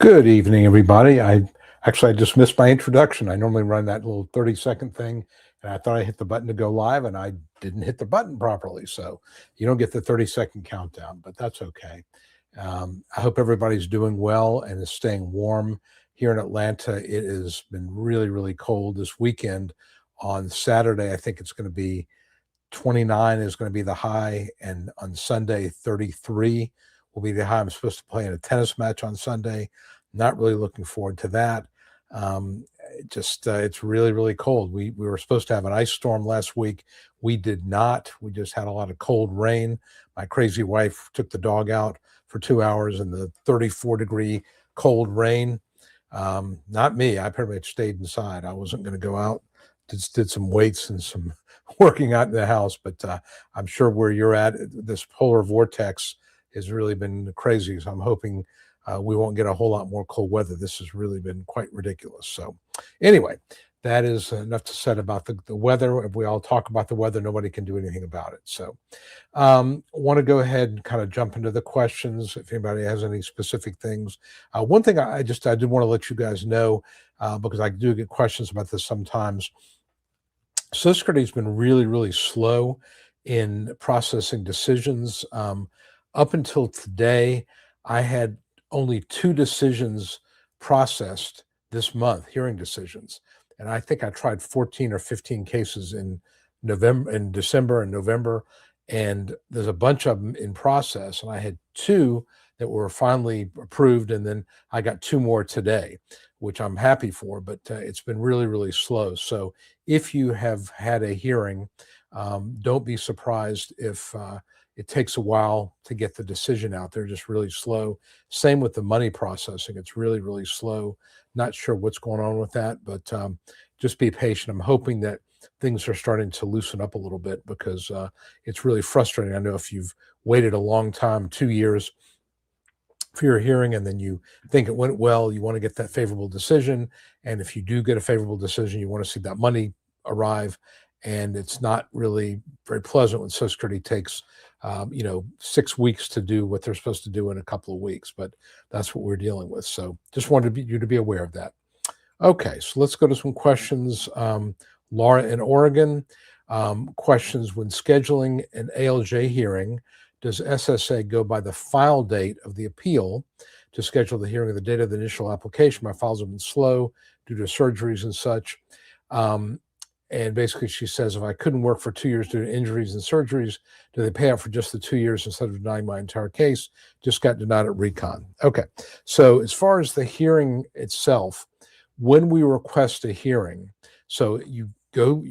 Good evening, everybody. I just missed my introduction. I normally run that little 30-second thing, and I thought I hit the button to go live, and I didn't hit the button properly. So you don't get the 30-second countdown, but that's okay. I hope everybody's doing well and is staying warm. Here in Atlanta, it has been really, really cold this weekend. On Saturday, I think it's going to be 29 is going to be the high, and on Sunday, 33 will be the high. I'm supposed to play in a tennis match on Sunday. Not really looking forward to that. It's really, really cold. We were supposed to have an ice storm last week. We did not. We just had a lot of cold rain. My crazy wife took the dog out for 2 hours in the 34-degree cold rain. Not me. I pretty much stayed inside. I wasn't going to go out. Just did some weights and some working out in the house, but I'm sure where you're at, this polar vortex has really been crazy. So I'm hoping we won't get a whole lot more cold weather. This has really been quite ridiculous. So anyway, that is enough to say about the weather. If we all talk about the weather, nobody can do anything about it. So want to go ahead and kind of jump into the questions if anybody has any specific things. One thing I did want to let you guys know, because I do get questions about this sometimes. Social Security has been really, really slow in processing decisions. Up until today, I had only 2 decisions processed this month, hearing decisions. And I think I tried 14 or 15 cases in December and November, and there's a bunch of them in process. And I had 2 that were finally approved, and then I got 2 more today, which I'm happy for, but it's been really, really slow. So if you have had a hearing, don't be surprised if it takes a while to get the decision out. They're just really slow. Same with the money processing. It's really, really slow. Not sure what's going on with that, but just be patient. I'm hoping that things are starting to loosen up a little bit, because it's really frustrating. I know if you've waited a long time, 2 years for your hearing, and then you think it went well, you want to get that favorable decision. And if you do get a favorable decision, you want to see that money arrive. And it's not really very pleasant when Social Security takes 6 weeks to do what they're supposed to do in a couple of weeks, but that's what we're dealing with. So just wanted you to be aware of that. Okay, so let's go to some questions. Laura in Oregon, questions: when scheduling an ALJ hearing, does SSA go by the file date of the appeal to schedule the hearing of the date of the initial application? My files have been slow due to surgeries and such. And basically she says, if I couldn't work for 2 years due to injuries and surgeries, do they pay out for just the 2 years instead of denying my entire case? Just got denied at recon. Okay, so as far as the hearing itself, when we request a hearing, so you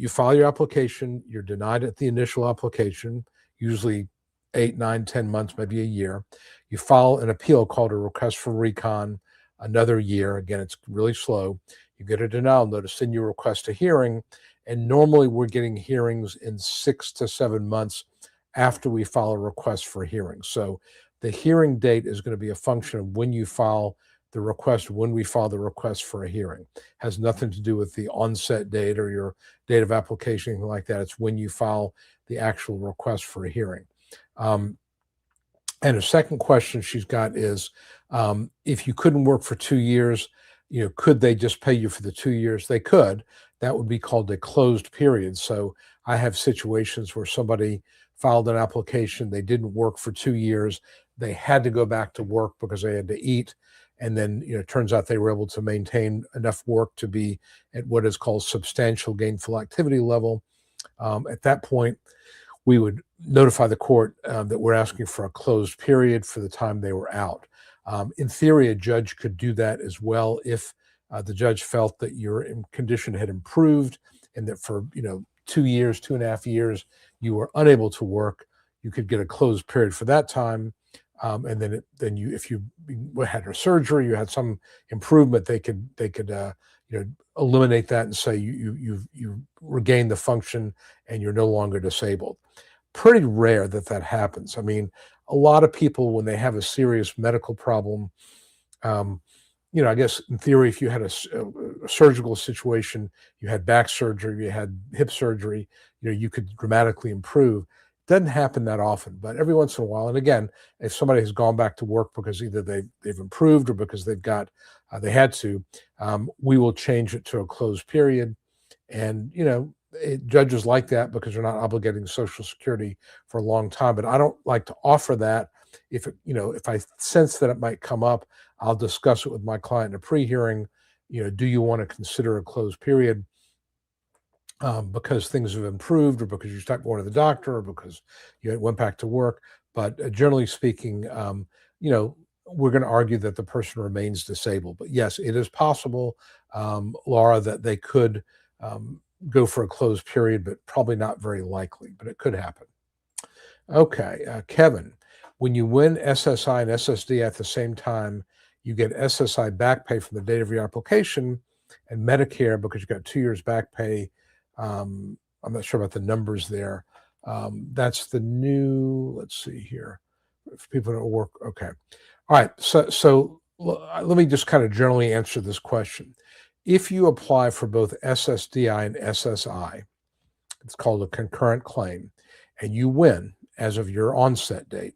file your application, you're denied at the initial application, usually 8, 9, 10 months, maybe a year. You file an appeal called a request for recon, another year. Again, it's really slow. You get a denial notice, then you request a hearing. And normally we're getting hearings in 6 to 7 months after we file a request for hearing. So the hearing date is going to be a function of when you file the request, when we file the request for a hearing. Has nothing to do with the onset date or your date of application, anything like that. It's when you file the actual request for a hearing. And a second question she's got is, if you couldn't work for 2 years, could they just pay you for the 2 years? They could. That would be called a closed period. So I have situations where somebody filed an application, they didn't work for 2 years, they had to go back to work because they had to eat, and then it turns out they were able to maintain enough work to be at what is called substantial gainful activity level. At that point, we would notify the court that we're asking for a closed period for the time they were out. In theory, a judge could do that as well if the judge felt that your condition had improved and that for 2 years, 2.5 years, you were unable to work. You could get a closed period for that time, and then if you had a surgery, you had some improvement, they could eliminate that and say you regained the function and you're no longer disabled. Pretty rare that happens. I mean, a lot of people, when they have a serious medical problem, I guess in theory, if you had a surgical situation, you had back surgery, you had hip surgery, you could dramatically improve. It Doesn't happen that often, but every once in a while. And again, if somebody has gone back to work because either they've improved or because they've got they had to, we will change it to a closed period. And judges like that because they're not obligating Social Security for a long time. But I don't like to offer that. If I sense that it might come up, I'll discuss it with my client in a pre-hearing. Do you want to consider a closed period? Because things have improved, or because you stopped going to the doctor, or because you went back to work. But generally speaking, we're going to argue that the person remains disabled. But yes, it is possible, Laura, that they could go for a closed period, but probably not very likely, but it could happen. Okay, Kevin, when you win SSI and SSD at the same time, you get SSI back pay from the date of your application, and Medicare, because you got 2 years back pay. I'm not sure about the numbers there. That's the new, let's see here. If people don't work, okay. All right, so let me just kind of generally answer this question. If you apply for both SSDI and SSI, it's called a concurrent claim, and you win as of your onset date.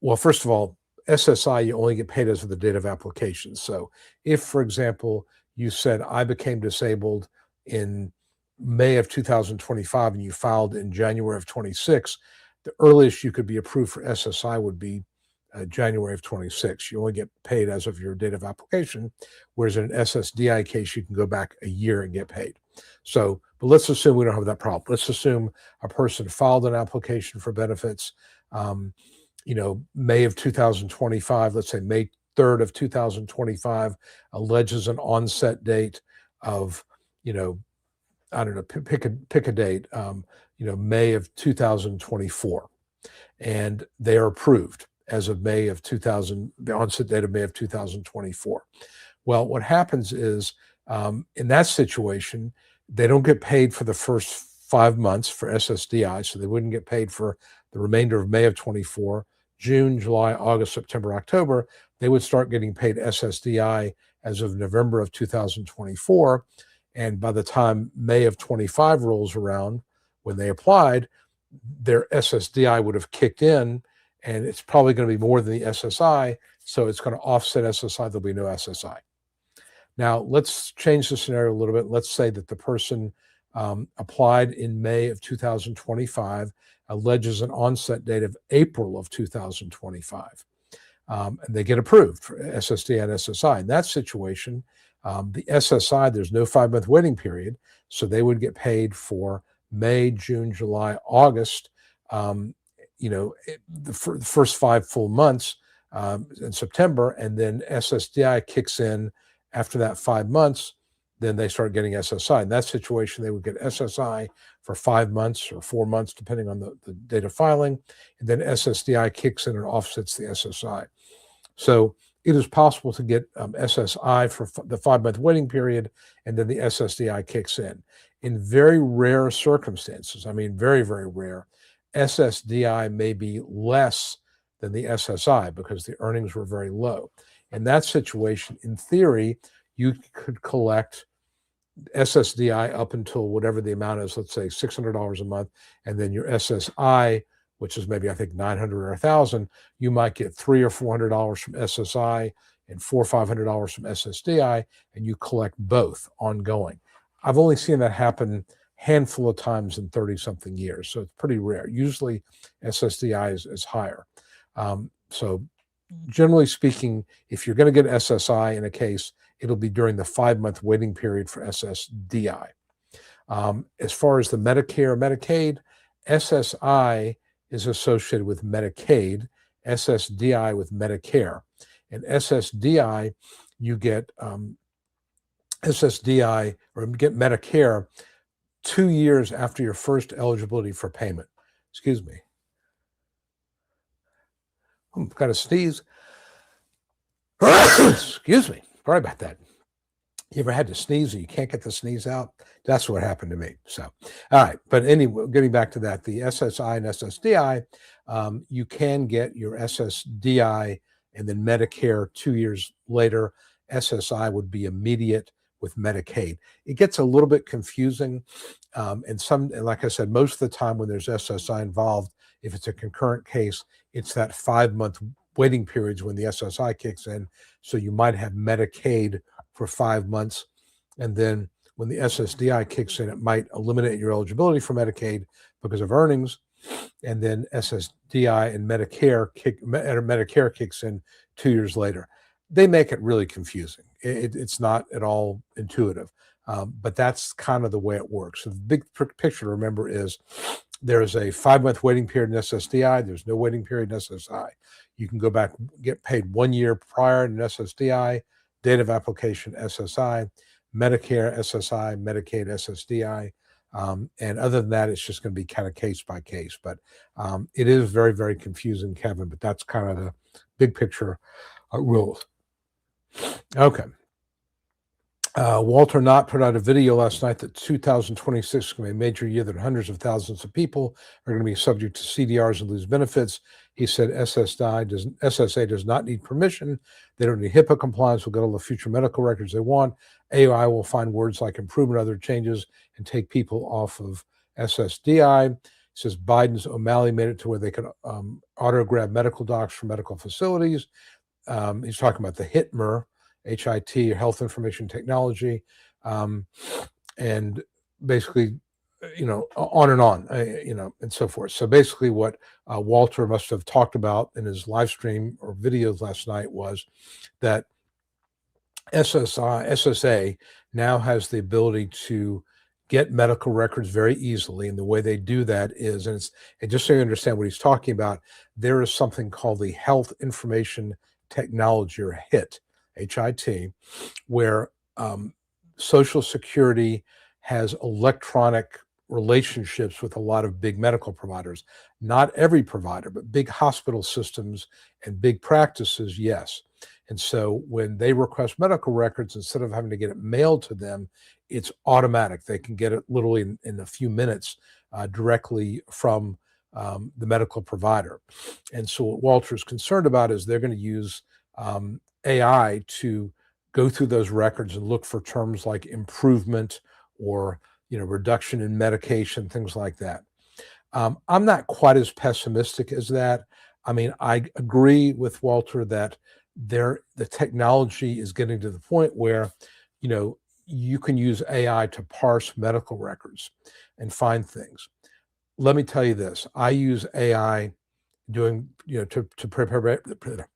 Well, first of all, SSI, you only get paid as of the date of application. So if, for example, you said, I became disabled in May of 2025 and you filed in January of 26, the earliest you could be approved for SSI would be January of 26. You only get paid as of your date of application, whereas in an SSDI case, you can go back a year and get paid. So, but let's assume we don't have that problem. Let's assume a person filed an application for benefits, May of 2025, let's say May 3rd of 2025, alleges an onset date of, I don't know, pick a date, May of 2024, and they are approved as of May of the onset date of May of 2024. Well, what happens is, in that situation, they don't get paid for the first 5 months for SSDI, so they wouldn't get paid for the remainder of May of 24, June, July, August, September, October. They would start getting paid SSDI as of November of 2024. And by the time May of 25 rolls around, when they applied, their SSDI would have kicked in, and it's probably going to be more than the SSI, so it's going to offset SSI. There'll be no SSI. Now, let's change the scenario a little bit. Let's say that the person applied in May of 2025, alleges an onset date of April of 2025, and they get approved for SSD and SSI. In that situation, the SSI, there's no 5-month waiting period, so they would get paid for May, June, July, August, the first 5 full months in September, and then SSDI kicks in after that 5 months. Then they start getting SSI. In that situation, they would get SSI for 5 months or 4 months, depending on the date of filing, and then SSDI kicks in and offsets the SSI. So it is possible to get SSI for the 5-month waiting period, and then the SSDI kicks in. In very rare circumstances, I mean very, very rare, SSDI may be less than the SSI because the earnings were very low. In that situation, in theory, you could collect SSDI up until whatever the amount is, let's say $600 a month, and then your SSI, which is maybe I think $900 or $1,000, you might get $300 or $400 from SSI and $400 or $500 from SSDI, and you collect both ongoing. I've only seen that happen a handful of times in 30-something years, so it's pretty rare. Usually SSDI is higher. So generally speaking, if you're going to get SSI in a case, it'll be during the 5-month waiting period for SSDI. As far as the Medicare, Medicaid, SSI is associated with Medicaid, SSDI with Medicare. And SSDI, you get SSDI or get Medicare 2 years after your first eligibility for payment. Excuse me. I've got to sneeze. Excuse me. Sorry about that. You ever had to sneeze and you can't get the sneeze out? That's what happened to me. So, all right. But anyway, getting back to that, the SSI and SSDI, you can get your SSDI and then Medicare 2 years later. SSI would be immediate with Medicaid. It gets a little bit confusing. And like I said, most of the time when there's SSI involved, If it's a concurrent case, it's that 5-month waiting periods when the SSI kicks in. So you might have Medicaid for 5 months, and then when the SSDI kicks in, it might eliminate your eligibility for Medicaid because of earnings, and then SSDI and Medicare kicks in 2 years later. They make it really confusing. It's not at all intuitive, but that's kind of the way it works. So the big picture to remember is there's a 5-month waiting period in SSDI. There's no waiting period in SSI. You can go back, get paid 1 year prior in SSDI, date of application SSI, Medicare SSI, Medicaid SSDI. And other than that, it's just going to be kind of case by case. But it is very, very confusing, Kevin, but that's kind of the big picture rules. Okay. Walter Knott put out a video last night that 2026 is going to be a major year that hundreds of thousands of people are going to be subject to CDRs and lose benefits. He said SSA does not need permission. They don't need HIPAA compliance. We'll get all the future medical records they want. AI will find words like improvement, other changes, and take people off of SSDI. He says Biden's O'Malley made it to where they can auto-grab medical docs from medical facilities. He's talking about the HITMER, HIT, Health Information Technology, and basically, on and on, and so forth. So basically what Walter must have talked about in his live stream or videos last night was that SSA now has the ability to get medical records very easily. And the way they do that is, and just so you understand what he's talking about, there is something called the Health Information Technology, or HIT, HIT, where Social Security has electronic relationships with a lot of big medical providers. Not every provider, but big hospital systems and big practices, yes. And so when they request medical records, instead of having to get it mailed to them, it's automatic. They can get it literally in a few minutes directly from the medical provider. And so what Walter's concerned about is they're going to use AI to go through those records and look for terms like improvement or reduction in medication, things like that. I'm not quite as pessimistic as that. I mean, I agree with Walter that the technology is getting to the point where you can use AI to parse medical records and find things. Let me tell you this: I use AI to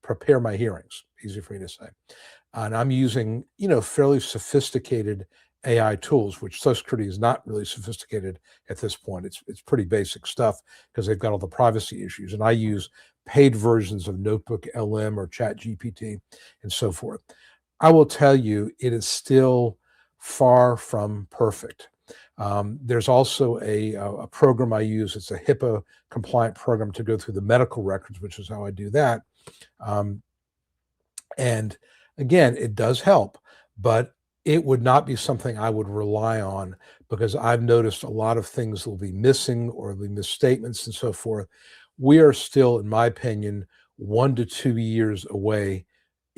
prepare my hearings. Easy for me to say, and I'm using fairly sophisticated AI tools, which Social Security is not really sophisticated at this point. It's pretty basic stuff because they've got all the privacy issues. And I use paid versions of Notebook LM or Chat GPT and so forth. I will tell you, it is still far from perfect. There's also a program I use. It's a HIPAA compliant program to go through the medical records, which is how I do that. And again, it does help, but it would not be something I would rely on, because I've noticed a lot of things will be missing or be misstatements and so forth. We are still, in my opinion, 1 to 2 years away,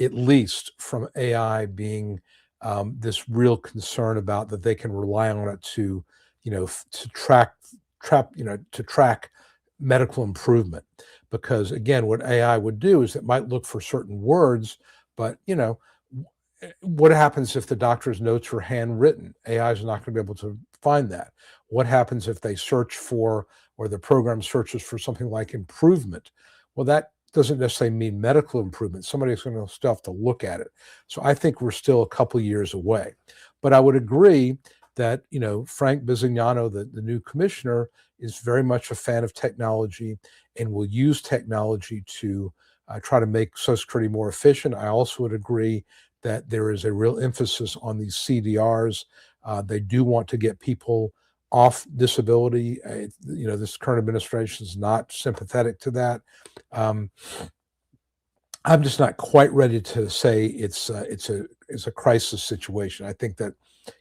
at least, from AI being this real concern about that they can rely on it to, to track medical improvement. Because again, what AI would do is it might look for certain words, but what happens if the doctor's notes are handwritten? AI is not going to be able to find that. What happens if they search for, or the program searches for something like improvement? Well, that doesn't necessarily mean medical improvement. Somebody's going to still have to look at it. So I think we're still a couple years away. But I would agree that, Frank Bisignano, the new commissioner, is very much a fan of technology and will use technology to try to make Social Security more efficient. I also would agree that there is a real emphasis on these CDRs. They do want to get people off disability. This current administration is not sympathetic to that. I'm just not quite ready to say it's a crisis situation. I think that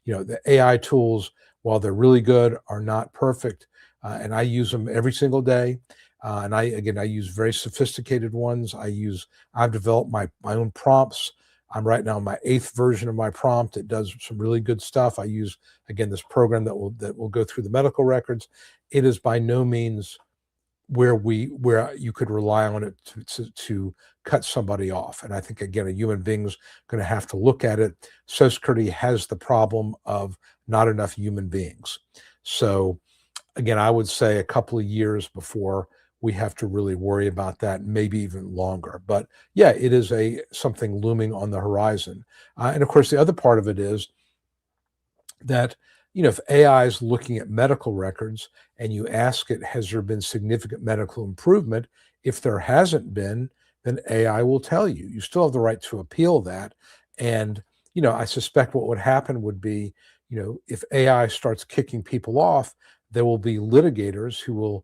the AI tools, while they're really good, are not perfect, and I use them every single day. And I use very sophisticated ones. I've developed my own prompts. I'm right now in my 8th version of my prompt. It does some really good stuff. I use, again, this program that will go through the medical records. It is by no means where you could rely on it to cut somebody off. And I think, again, a human being's going to have to look at it. Social Security has the problem of not enough human beings. So again, I would say a couple of years before we have to really worry about that, maybe even longer. But yeah, it is something looming on the horizon. And of course, the other part of it is that, if AI is looking at medical records and you ask it, has there been significant medical improvement? If there hasn't been, then AI will tell you. You still have the right to appeal that. And, I suspect what would happen would be, if AI starts kicking people off, there will be litigators who will,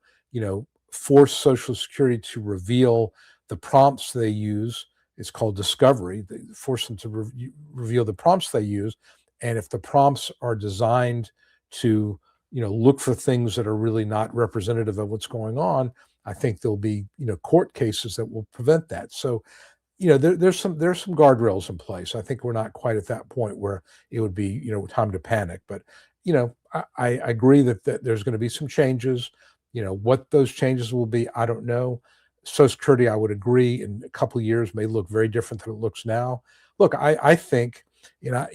force Social Security to reveal the prompts they use. It's called discovery. They force them to reveal the prompts they use. And if the prompts are designed to, look for things that are really not representative of what's going on, I think there'll be, court cases that will prevent that. So, there's some guardrails in place. I think we're not quite at that point where it would be, time to panic. But, I agree that there's going to be some changes. What those changes will be, I don't know. Social Security, I would agree, in a couple of years may look very different than it looks now. Look, I think, I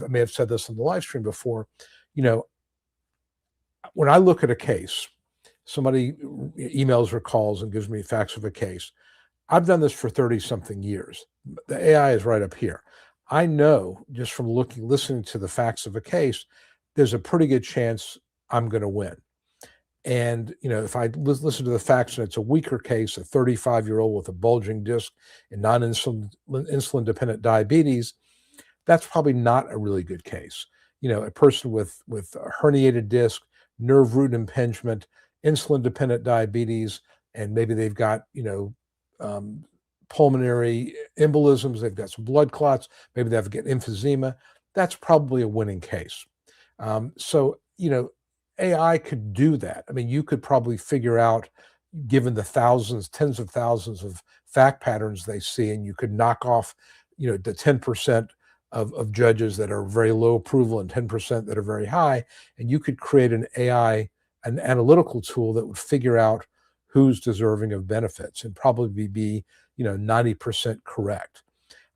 may have said this on the live stream before, when I look at a case, somebody emails or calls and gives me facts of a case. I've done this for 30 something years. The AI is right up here. I know just from listening to the facts of a case, there's a pretty good chance I'm going to win. And, if I listen to the facts and it's a weaker case, a 35-year-old with a bulging disc and non-insulin dependent diabetes, that's probably not a really good case. A person with a herniated disc, nerve root impingement, insulin dependent diabetes, and maybe they've got, pulmonary embolisms, they've got some blood clots, maybe they've got emphysema, that's probably a winning case. So, AI could do that. I mean, you could probably figure out, given the thousands, tens of thousands of fact patterns they see, and you could knock off, the 10% of judges that are very low approval and 10% that are very high, and you could create an analytical tool that would figure out who's deserving of benefits and probably be 90% correct.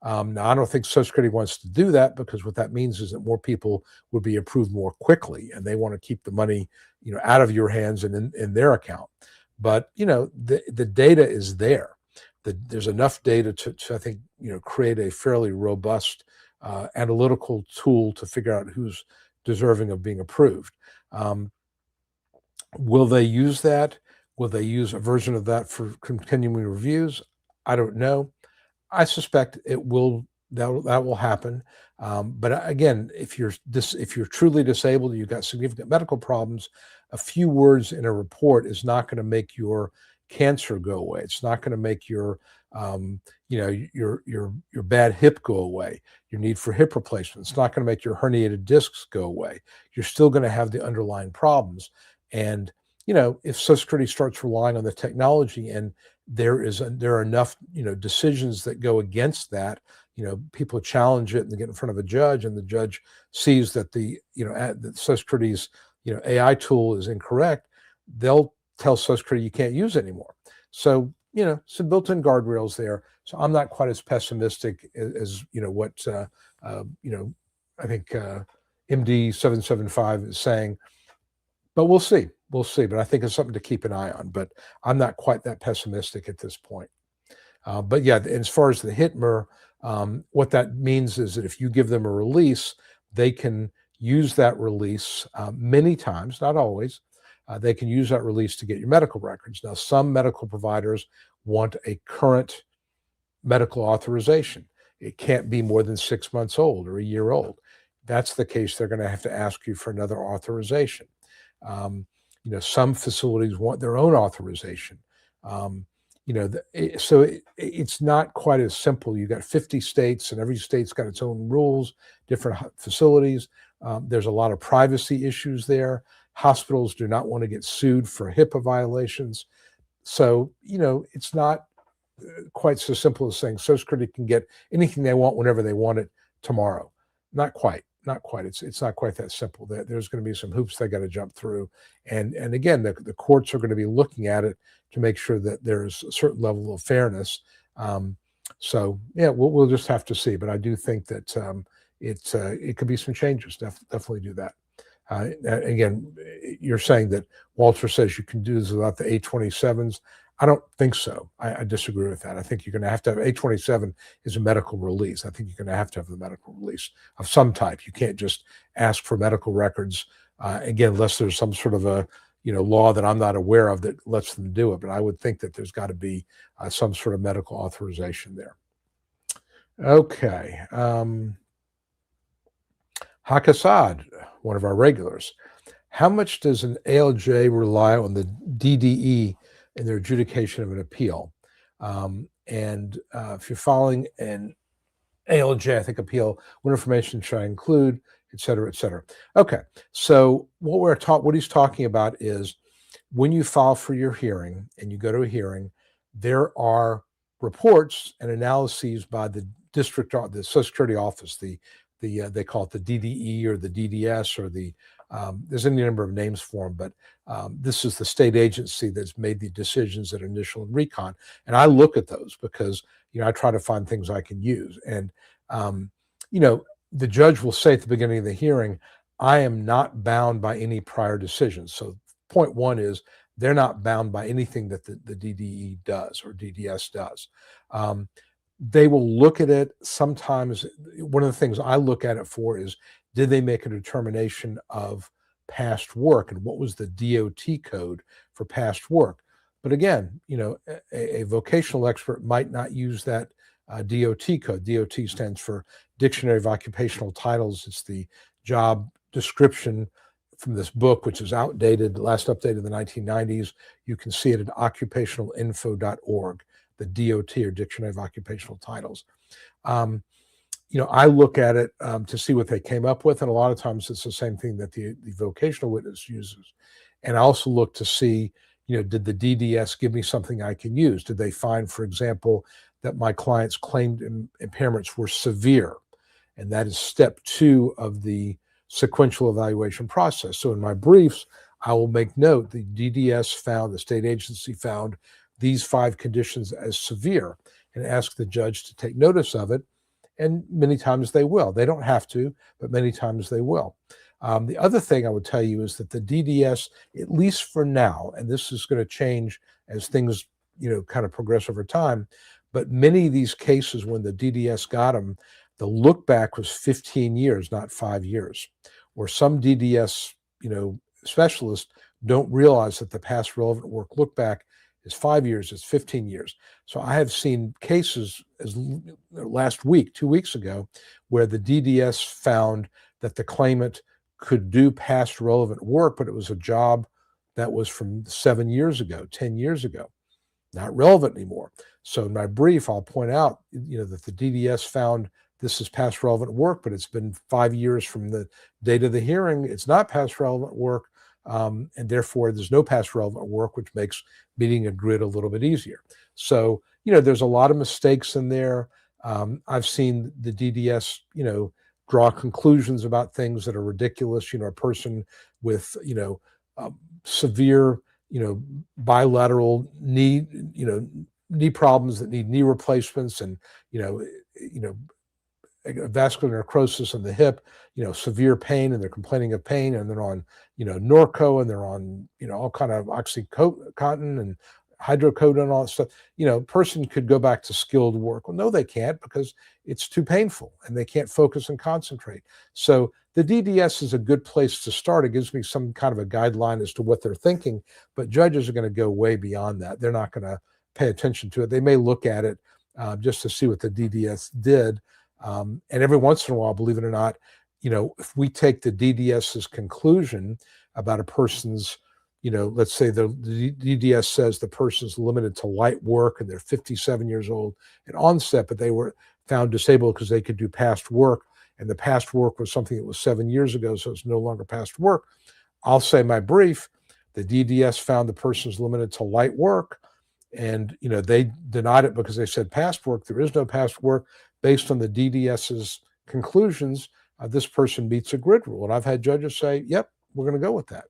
Now, I don't think Social Security wants to do that, because what that means is that more people would be approved more quickly, and they want to keep the money, out of your hands and in their account. But the data is there. There's enough data to I think create a fairly robust analytical tool to figure out who's deserving of being approved. Will they use that? Will they use a version of that for continuing reviews? I don't know. I suspect it will. That will happen. But again, if you're truly disabled, you've got significant medical problems, a few words in a report is not going to make your cancer go away. It's not going to make your your bad hip go away. Your need for hip replacement. It's not going to make your herniated discs go away. You're still going to have the underlying problems. And if Social Security starts relying on the technology, and there are enough decisions that go against that, people challenge it and they get in front of a judge, and the judge sees that the Social Security's AI tool is incorrect, they'll tell Social Security you can't use it anymore. So some built-in guardrails there. So I'm not quite as pessimistic as what I think MD 775 is saying. But we'll see. We'll see. But I think it's something to keep an eye on. But I'm not quite that pessimistic at this point. But yeah, as far as the HITMER, what that means is that if you give them a release, they can use that release many times, not always. They can use that release to get your medical records. Now, some medical providers want a current medical authorization. It can't be more than 6 months old or a year old. If that's the case, they're going to have to ask you for another authorization. Some facilities want their own authorization. So it's not quite as simple. You've got 50 states, and every state's got its own rules, different facilities. There's a lot of privacy issues there. Hospitals do not want to get sued for HIPAA violations. So, it's not quite so simple as saying Social Security can get anything they want whenever they want it tomorrow. Not quite. not quite. It's not quite that simple. There's going to be some hoops they got to jump through, and again, the courts are going to be looking at it to make sure that there's a certain level of fairness. So yeah, we'll just have to see. But I do think that it could be some changes. Definitely do that. Again, you're saying that Walter says you can do this without the 827s. I don't think so. I disagree with that. I think you're going to have 827 is a medical release. I think you're going to have the medical release of some type. You can't just ask for medical records, again, unless there's some sort of a law that I'm not aware of that lets them do it. But I would think that there's got to be some sort of medical authorization there. Okay. Hakasad, one of our regulars. How much does an ALJ rely on the DDE in their adjudication of an appeal? If you're following an ALJ, I think appeal, what information should I include, et cetera, et cetera. Okay, so what he's talking about is when you file for your hearing and you go to a hearing, there are reports and analyses by the Social Security office, they call it the DDE or the DDS or there's any number of names for them, but this is the state agency that's made the decisions at initial and recon. And I look at those because, I try to find things I can use. And, the judge will say at the beginning of the hearing, I am not bound by any prior decisions. So point one is they're not bound by anything that the DDE does or DDS does. They will look at it sometimes. One of the things I look at it for is, did they make a determination of past work and what was the DOT code for past work? But again, a vocational expert might not use that DOT code. DOT stands for Dictionary of Occupational Titles. It's the job description from this book, which is outdated, last updated in the 1990s. You can see it at occupationalinfo.org, the DOT or Dictionary of Occupational Titles. I look at it to see what they came up with, and a lot of times it's the same thing that the vocational witness uses. And I also look to see, did the DDS give me something I can use? Did they find, for example, that my client's claimed impairments were severe? And that is step 2 of the sequential evaluation process. So in my briefs, I will make note the DDS found, the state agency found these 5 conditions as severe, and ask the judge to take notice of it. And many times they will. They don't have to, but many times they will. The other thing I would tell you is that the DDS, at least for now, and this is going to change as things, kind of progress over time, but many of these cases when the DDS got them, the look back was 15 years, not 5 years. Or some DDS, specialists don't realize that the past relevant work look back is 5 years, it's 15 years. So I have seen cases as last week, 2 weeks ago, where the DDS found that the claimant could do past relevant work, but it was a job that was from 7 years ago, 10 years ago, not relevant anymore. So in my brief, I'll point out, that the DDS found this is past relevant work, but it's been 5 years from the date of the hearing. It's not past relevant work. And therefore, there's no past relevant work, which makes meeting a grid a little bit easier. So, there's a lot of mistakes in there. I've seen the DDS, draw conclusions about things that are ridiculous. A person with, severe, bilateral knee, knee problems that need knee replacements and, vascular necrosis in the hip, severe pain, and they're complaining of pain, and they're on, Norco, and they're on, all kind of Oxycontin and hydrocodone and all that stuff. Person could go back to skilled work. Well, no, they can't, because it's too painful and they can't focus and concentrate. So the DDS is a good place to start. It gives me some kind of a guideline as to what they're thinking, but judges are going to go way beyond that. They're not going to pay attention to it. They may look at it just to see what the DDS did. And every once in a while, believe it or not, if we take the DDS's conclusion about a person's, let's say the DDS says the person's limited to light work and they're 57 years old at onset, but they were found disabled because they could do past work, and the past work was something that was 7 years ago, so it's no longer past work. I'll say in my brief, the DDS found the person's limited to light work, and they denied it because they said past work. There is no past work. Based on the DDS's conclusions, this person meets a grid rule. And I've had judges say, yep, we're going to go with that.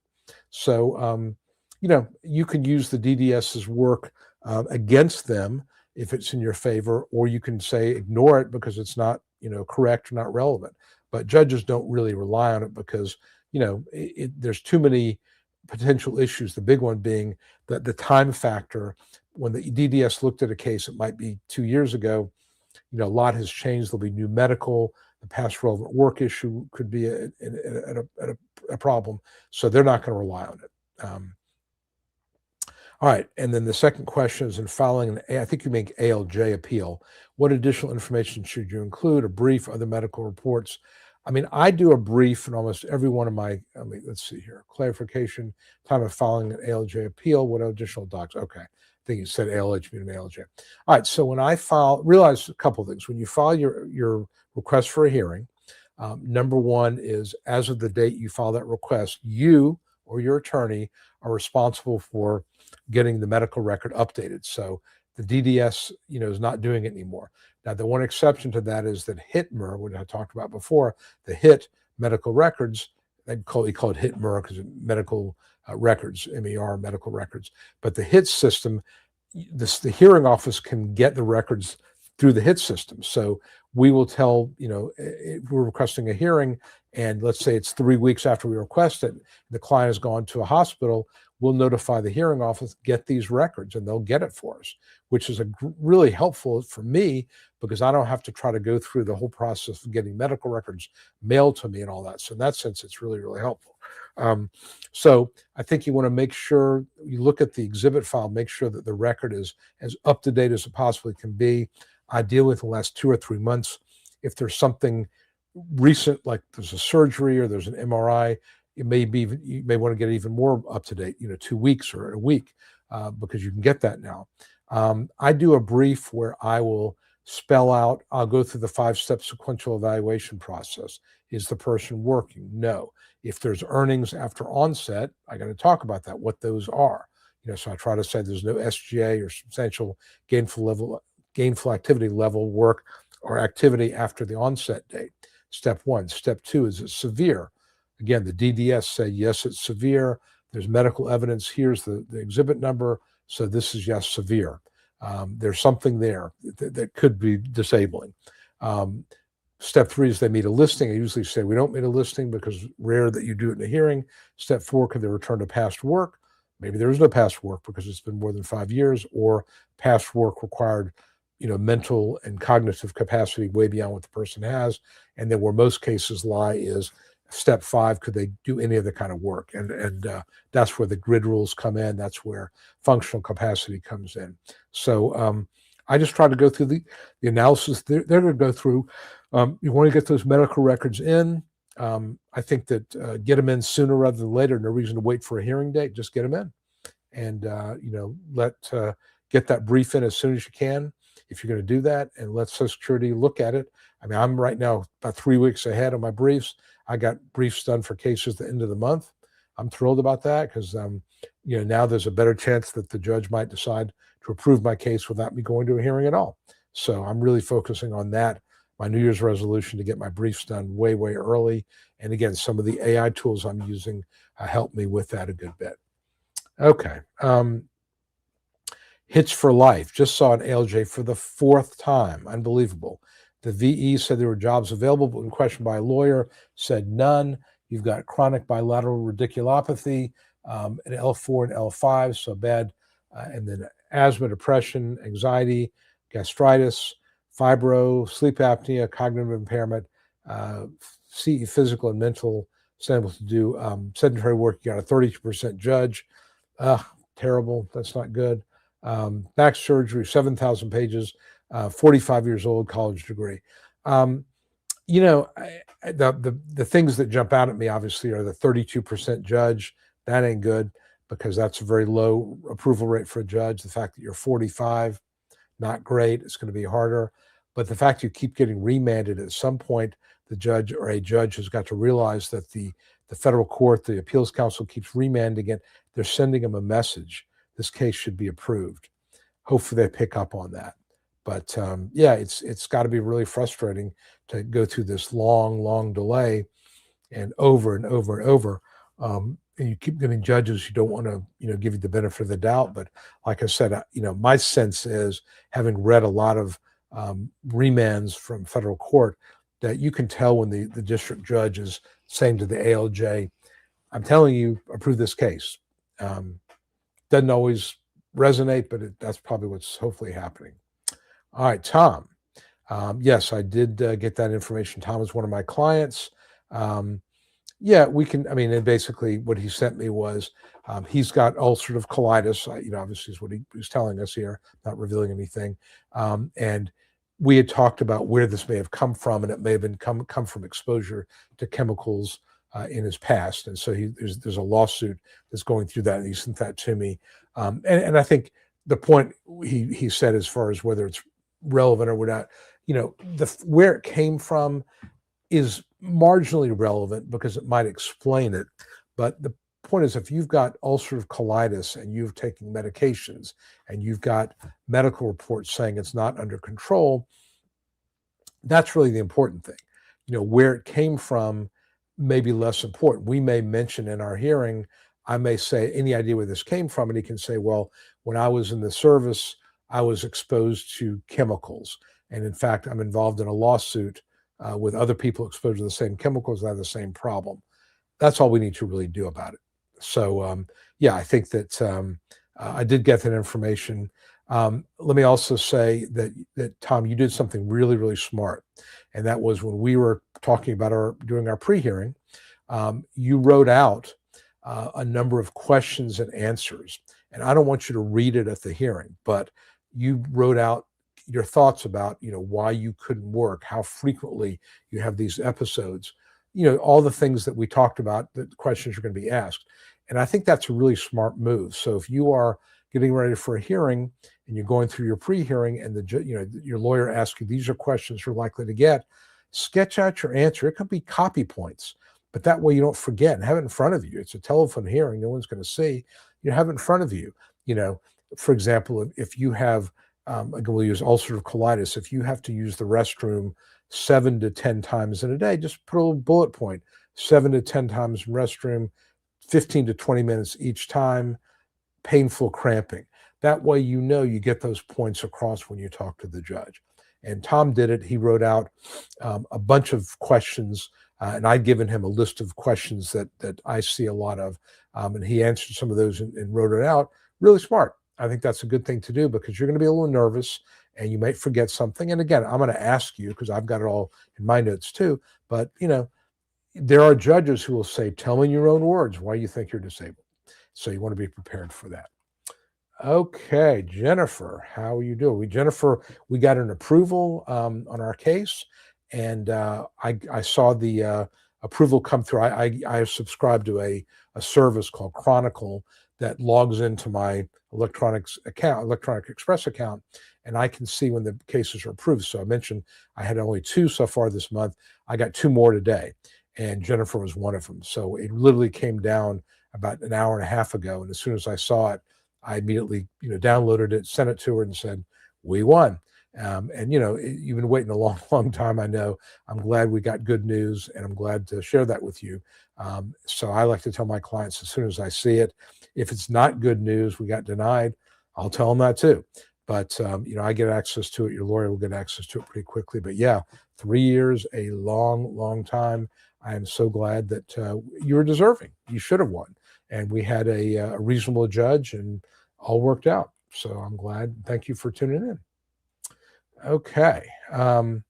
So, you can use the DDS's work against them if it's in your favor, or you can say ignore it because it's not, correct or not relevant. But judges don't really rely on it because, there's too many potential issues. The big one being that the time factor. When the DDS looked at a case, it might be 2 years ago, a lot has changed. There'll be new medical, the past relevant work issue could be a problem. So they're not going to rely on it. All right. And then the second question is, in filing I think you make ALJ appeal, what additional information should you include? A brief, other medical reports? I mean, I do a brief in almost every one of my, let's see here, clarification, time of filing an ALJ appeal, what additional docs? Okay. I think you said ALH, meaning ALJ. All right, so when I realize a couple of things. When you file your request for a hearing, number one is, as of the date you file that request, you or your attorney are responsible for getting the medical record updated. So the DDS, is not doing it anymore. Now, the one exception to that is that HITMER, what I talked about before, the HIT medical records, we call it HITMER because it's medical records, MER, medical records. But the HIT system, the hearing office can get the records through the HIT system. So we will tell, if we're requesting a hearing, and let's say it's 3 weeks after we request it, the client has gone to a hospital, we'll notify the hearing office, get these records, and they'll get it for us, which is really helpful for me because I don't have to try to go through the whole process of getting medical records mailed to me and all that. So in that sense, it's really, really helpful. So I think you want to make sure you look at the exhibit file, make sure that the record is as up to date as it possibly can be, ideally within the last 2 or 3 months. If there's something recent, like there's a surgery or there's an MRI, you may want to get even more up to date, 2 weeks or a week, because you can get that now. I do a brief where I will spell out, I'll go through the 5-step sequential evaluation process. Is the person working? No. If there's earnings after onset, I got to talk about that, what those are. So I try to say there's no SGA or substantial gainful activity level work or activity after the onset date. Step 1. Step 2, is it severe? Again, the DDS say, yes, it's severe. There's medical evidence. Here's the exhibit number. So this is, yes, severe. There's something there that could be disabling. Step 3 is they meet a listing. I usually say we don't meet a listing because rare that you do it in a hearing. Step 4, could they return to past work? Maybe there is no past work because it's been more than 5 years, or past work required, mental and cognitive capacity way beyond what the person has. And then where most cases lie is step 5, could they do any other kind of work? And that's where the grid rules come in. That's where functional capacity comes in. So I just try to go through the analysis. They're going to go through. You want to get those medical records in. I think that get them in sooner rather than later. No reason to wait for a hearing date. Just get them in, and get that brief in as soon as you can if you're going to do that, and let Social Security look at it. I mean, I'm right now about 3 weeks ahead of my briefs. I got briefs done for cases at the end of the month. I'm thrilled about that because now there's a better chance that the judge might decide to approve my case without me going to a hearing at all. So I'm really focusing on that. My New Year's resolution to get my briefs done way, way early. And again, some of the AI tools I'm using help me with that a good bit. Okay. Hits for life. Just saw an ALJ for the 4th time. Unbelievable. The VE said there were jobs available, but when questioned by a lawyer, said none. You've got chronic bilateral radiculopathy, an L4 and L5, so bad. And then asthma, depression, anxiety, gastritis, fibro, sleep apnea, cognitive impairment, physical and mental, unable to do sedentary work. You got a 32% judge. Terrible. That's not good. Back surgery, 7,000 pages, 45 years old, college degree. The things that jump out at me, obviously, are the 32% judge. That ain't good because that's a very low approval rate for a judge. The fact that you're 45, not great. It's going to be harder. But the fact you keep getting remanded, at some point, the judge or a judge has got to realize that the federal court, the appeals council, keeps remanding it. They're sending them a message. This case should be approved. Hopefully they pick up on that. But yeah, it's got to be really frustrating to go through this long delay and over and over and over. And you keep getting judges who don't want to, give you the benefit of the doubt. But like I said, my sense is, having read a lot of remands from federal court, that you can tell when the district judge is saying to the ALJ, I'm telling you, approve this case. Doesn't always resonate, but that's probably what's hopefully happening. All right, Tom. Yes, I did get that information. Tom is one of my clients. Yeah, we can, and basically what he sent me was, he's got ulcerative colitis, obviously is what he was telling us here, not revealing anything. And we had talked about where this may have come from, and it may have been come from exposure to chemicals in his past. And so there's a lawsuit that's going through that, and he sent that to me. And I think the point he said, as far as whether it's relevant or not, where it came from is marginally relevant because it might explain it. But the point is, if you've got ulcerative colitis and you've taken medications and you've got medical reports saying it's not under control, that's really the important thing. Where it came from may be less important. We may mention in our hearing, I may say, any idea where this came from? And he can say, well, when I was in the service, I was exposed to chemicals. And in fact, I'm involved in a lawsuit with other people exposed to the same chemicals that have the same problem. That's all we need to really do about it. So yeah, I think that I did get that information. Let me also say that Tom, you did something really smart. And that was, when we were talking about doing our pre-hearing, you wrote out a number of questions and answers. And I don't want you to read it at the hearing, but you wrote out your thoughts about, why you couldn't work, how frequently you have these episodes, all the things that we talked about, the questions are going to be asked. And I think that's a really smart move. So if you are getting ready for a hearing and you're going through your pre-hearing, and your lawyer asks you, these are questions you're likely to get, sketch out your answer. It could be copy points, but that way you don't forget, and have it in front of you. It's a telephone hearing. No one's going to see. You have it in front of you. For example, if you have, we'll use ulcerative colitis. If you have to use the restroom 7 to 10 times in a day, just put a little bullet point, 7 to 10 times in restroom, 15 to 20 minutes each time, painful cramping. That way, you get those points across when you talk to the judge. And Tom did it. He wrote out a bunch of questions, and I'd given him a list of questions that I see a lot of, and he answered some of those and wrote it out. Really smart. I think that's a good thing to do, because you're going to be a little nervous and you might forget something. And again, I'm going to ask you, because I've got it all in my notes too, but there are judges who will say, tell me in your own words why you think you're disabled. So you want to be prepared for that. Okay, Jennifer, how are you doing? Jennifer, we got an approval on our case, and I saw the approval come through. I subscribed to a service called Chronicle that logs into my electronic express account, and I can see when the cases are approved. So I mentioned I had only 2 so far this month. I got 2 more today, and Jennifer was one of them. So it literally came down about an hour and a half ago, and as soon as I saw it, I immediately downloaded it, sent it to her, and said, we won. And you've been waiting a long time. I know. I'm glad we got good news, and I'm glad to share that with you. So I like to tell my clients, as soon as I see it, if it's not good news, we got denied, I'll tell them that too. But I get access to it. Your lawyer will get access to it pretty quickly. But yeah, 3 years, a long time. I am so glad that you were deserving. You should have won. And we had a reasonable judge, and all worked out. So I'm glad. Thank you for tuning in. Okay. All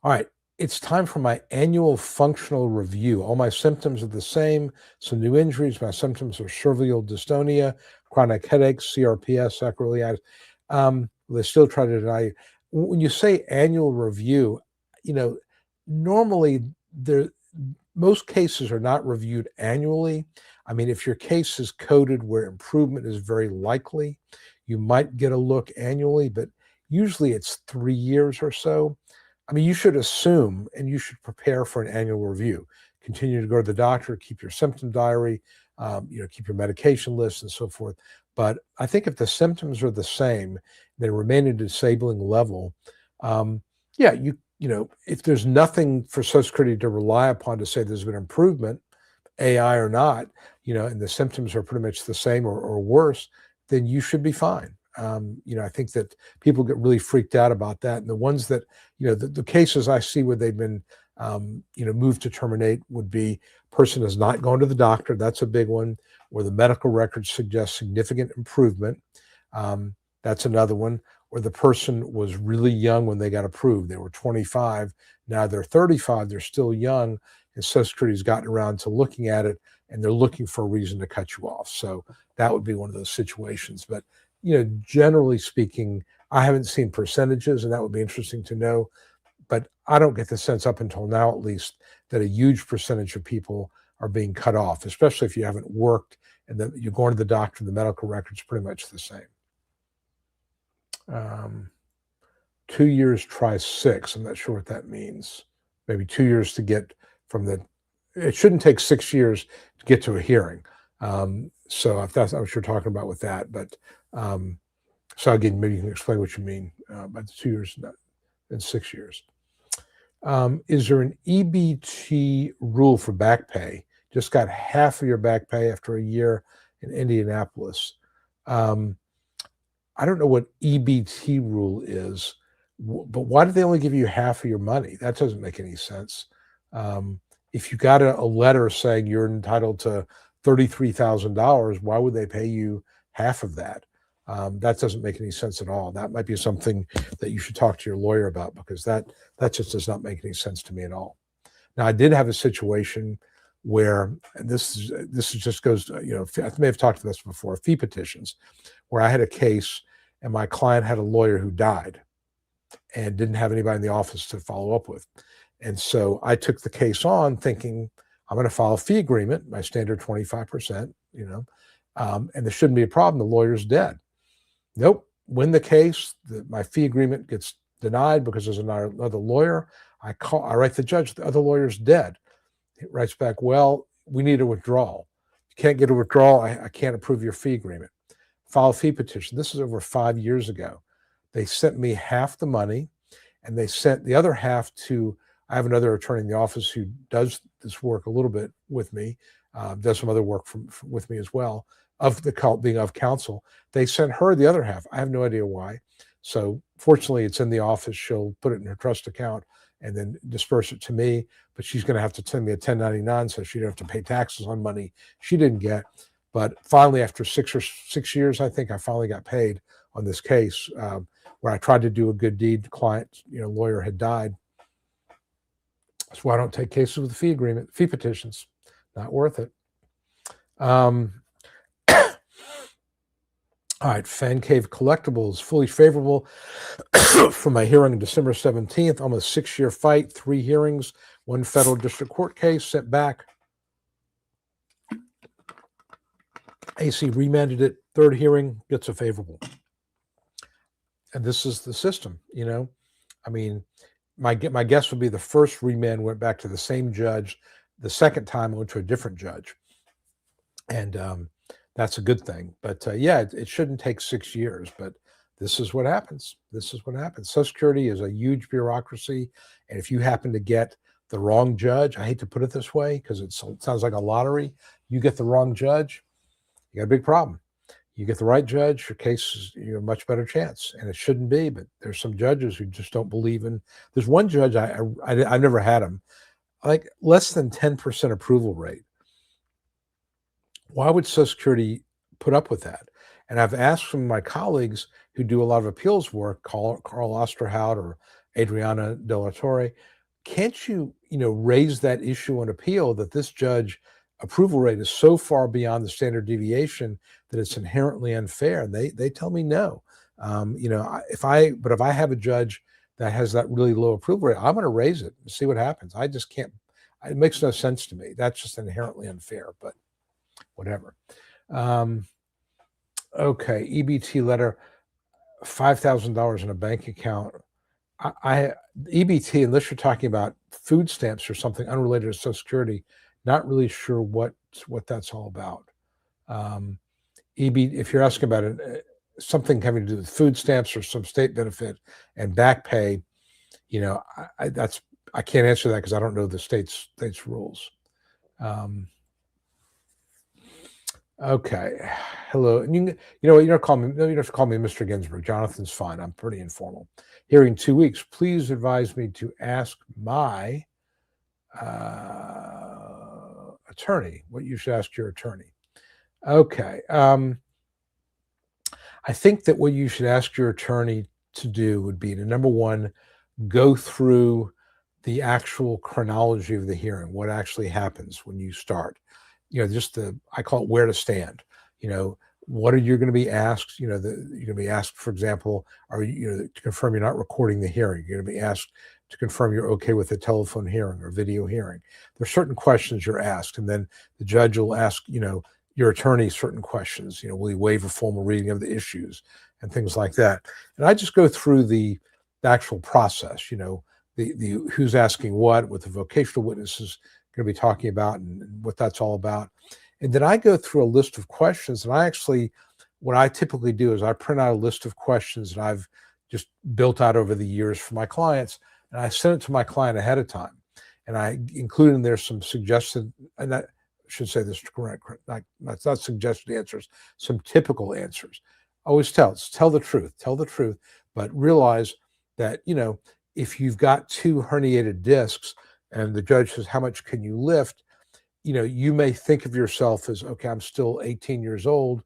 right. It's time for my annual functional review. All my symptoms are the same. Some new injuries. My symptoms are cervical dystonia, chronic headaches, CRPS, sacroiliitis. They still try to deny. When you say annual review, normally most cases are not reviewed annually. If your case is coded where improvement is very likely, you might get a look annually, but usually it's 3 years or so. You should assume, and you should prepare for an annual review. Continue to go to the doctor, keep your symptom diary, keep your medication list and so forth. But I think if the symptoms are the same, they remain at a disabling level, yeah, if there's nothing for Social Security to rely upon to say there's been improvement, AI or not, and the symptoms are pretty much the same or worse, then you should be fine. I think that people get really freaked out about that. And the ones that, the cases I see where they've been, moved to terminate would be person has not gone to the doctor. That's a big one. Where the medical records suggest significant improvement. That's another one. Or the person was really young when they got approved. They were 25. Now they're 35. They're still young. And Social Security's gotten around to looking at it, and they're looking for a reason to cut you off. So that would be one of those situations. But, generally speaking, I haven't seen percentages, and that would be interesting to know. But I don't get the sense, up until now at least, that a huge percentage of people are being cut off, especially if you haven't worked and that you're going to the doctor, the medical record's pretty much the same. 2 years, try 6. I'm not sure what that means. Maybe 2 years to get from it shouldn't take 6 years to get to a hearing. So if that's what you're talking about with that, but so again, maybe you can explain what you mean by the 2 years and 6 years. Is there an EBT rule for back pay? Just got half of your back pay after a year in Indianapolis. I don't know what EBT rule is, but why do they only give you half of your money? That doesn't make any sense. If you got a letter saying you're entitled to $33,000, why would they pay you half of that? That doesn't make any sense at all. That might be something that you should talk to your lawyer about, because that just does not make any sense to me at all. Now, I did have a situation where, and this just goes, I may have talked about this before, fee petitions, where I had a case and my client had a lawyer who died and didn't have anybody in the office to follow up with. And so I took the case on thinking, I'm going to file a fee agreement, my standard 25%, and there shouldn't be a problem. The lawyer's dead. Nope. Win the case. My fee agreement gets denied because there's another lawyer. I write the judge, the other lawyer's dead. He writes back, well, we need a withdrawal. You can't get a withdrawal. I can't approve your fee agreement. File a fee petition. This is over 5 years ago. They sent me half the money, and they sent the other half to, I have another attorney in the office who does this work a little bit with me, does some other work with me as well, being of counsel. They sent her the other half. I have no idea why. So fortunately, it's in the office. She'll put it in her trust account and then disperse it to me. But she's going to have to send me a 1099, so she'd have to pay taxes on money she didn't get. But finally, after 6 years, I think I finally got paid on this case where I tried to do a good deed. The client, lawyer had died. That's why I don't take cases with a fee agreement, fee petitions. Not worth it. All right, Fan Cave Collectibles, fully favorable for my hearing on December 17th. Almost 6-year fight, 3 hearings, 1 federal district court case sent back. AC remanded it, 3rd hearing, gets a favorable. And this is the system, I mean, my guess would be the first remand went back to the same judge. The second time it went to a different judge. And that's a good thing. But yeah, it shouldn't take 6 years, but this is what happens. This is what happens. Social Security is a huge bureaucracy. And if you happen to get the wrong judge, I hate to put it this way, because it sounds like a lottery. You get the wrong judge, you got a big problem. You get the right judge, your case is a much better chance. And it shouldn't be, but there's some judges who just don't believe in. There's one judge, I've never had him, like less than 10% approval rate. Why would Social Security put up with that? And I've asked some of my colleagues who do a lot of appeals work, Carl Osterhout or Adriana De La Torre, can't you, raise that if appeal that this judge approval rate is so far beyond the standard deviation that it's inherently unfair? And they tell me no. If I have a judge that has that really low approval rate, I'm going to raise it and see what happens. I just can't. It makes no sense to me. That's just inherently unfair. But whatever. Okay, EBT letter, $5,000 in a bank account. EBT, unless you're talking about food stamps or something unrelated to Social Security, not really sure what that's all about. if you're asking about it, something having to do with food stamps or some state benefit and back pay, I can't answer that because I don't know the state's rules. Okay. Hello. And you know what? You don't have to call me Mr. Ginsberg. Jonathan's fine. I'm pretty informal. Hearing 2 weeks. Please advise me to ask my attorney what you should ask your attorney. Okay. I think that what you should ask your attorney to do would be to, number one, go through the actual chronology of the hearing, what actually happens when you start. I call it where to stand. What are you going to be asked? You're going to be asked, for example, to confirm you're not recording the hearing. You're going to be asked to confirm you're okay with a telephone hearing or video hearing. There are certain questions you're asked, and then the judge will ask, your attorney certain questions. Will he waive a formal reading of the issues and things like that? And I just go through the actual process. The who's asking what the vocational witnesses going to be talking about and what that's all about. And then I go through a list of questions, and what I typically do is I print out a list of questions that I've just built out over the years for my clients, and I send it to my client ahead of time. And I include in there some suggested, and I should say this correct, that's not suggested answers, some typical answers. Always tell the truth, but realize that, if you've got 2 herniated discs and the judge says, how much can you lift? You may think of yourself as, okay, I'm still 18 years old,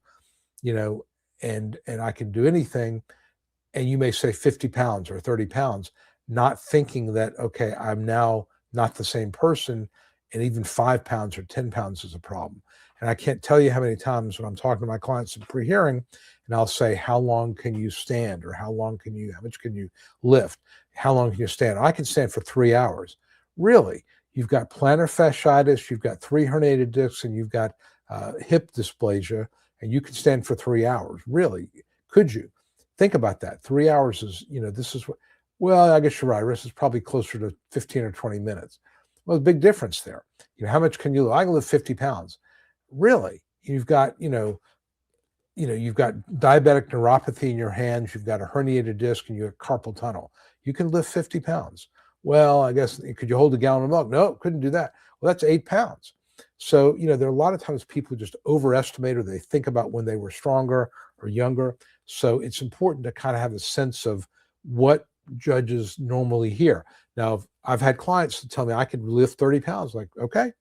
and I can do anything. And you may say 50 pounds or 30 pounds, not thinking that, okay, I'm now not the same person, and even 5 pounds or 10 pounds is a problem. And I can't tell you how many times when I'm talking to my clients in pre-hearing, and I'll say, how long can you stand? Or how much can you lift? How long can you stand? I can stand for 3 hours. Really? You've got plantar fasciitis, you've got 3 herniated discs, and you've got hip dysplasia, and you can stand for 3 hours. Really? Could you? Think about that. 3 hours is, I guess you're right. This is probably closer to 15 or 20 minutes. Well, a big difference there. How much can you lift? I can lift 50 pounds. Really? You've got, you've got diabetic neuropathy in your hands, you've got a herniated disc, and you have carpal tunnel. You can lift 50 pounds. Well, I guess, could you hold a gallon of milk? No, couldn't do that. Well, that's 8 pounds. So, there are a lot of times people just overestimate, or they think about when they were stronger or younger. So it's important to kind of have a sense of what judges normally hear. Now, I've had clients that tell me I could lift 30 pounds. Like, okay,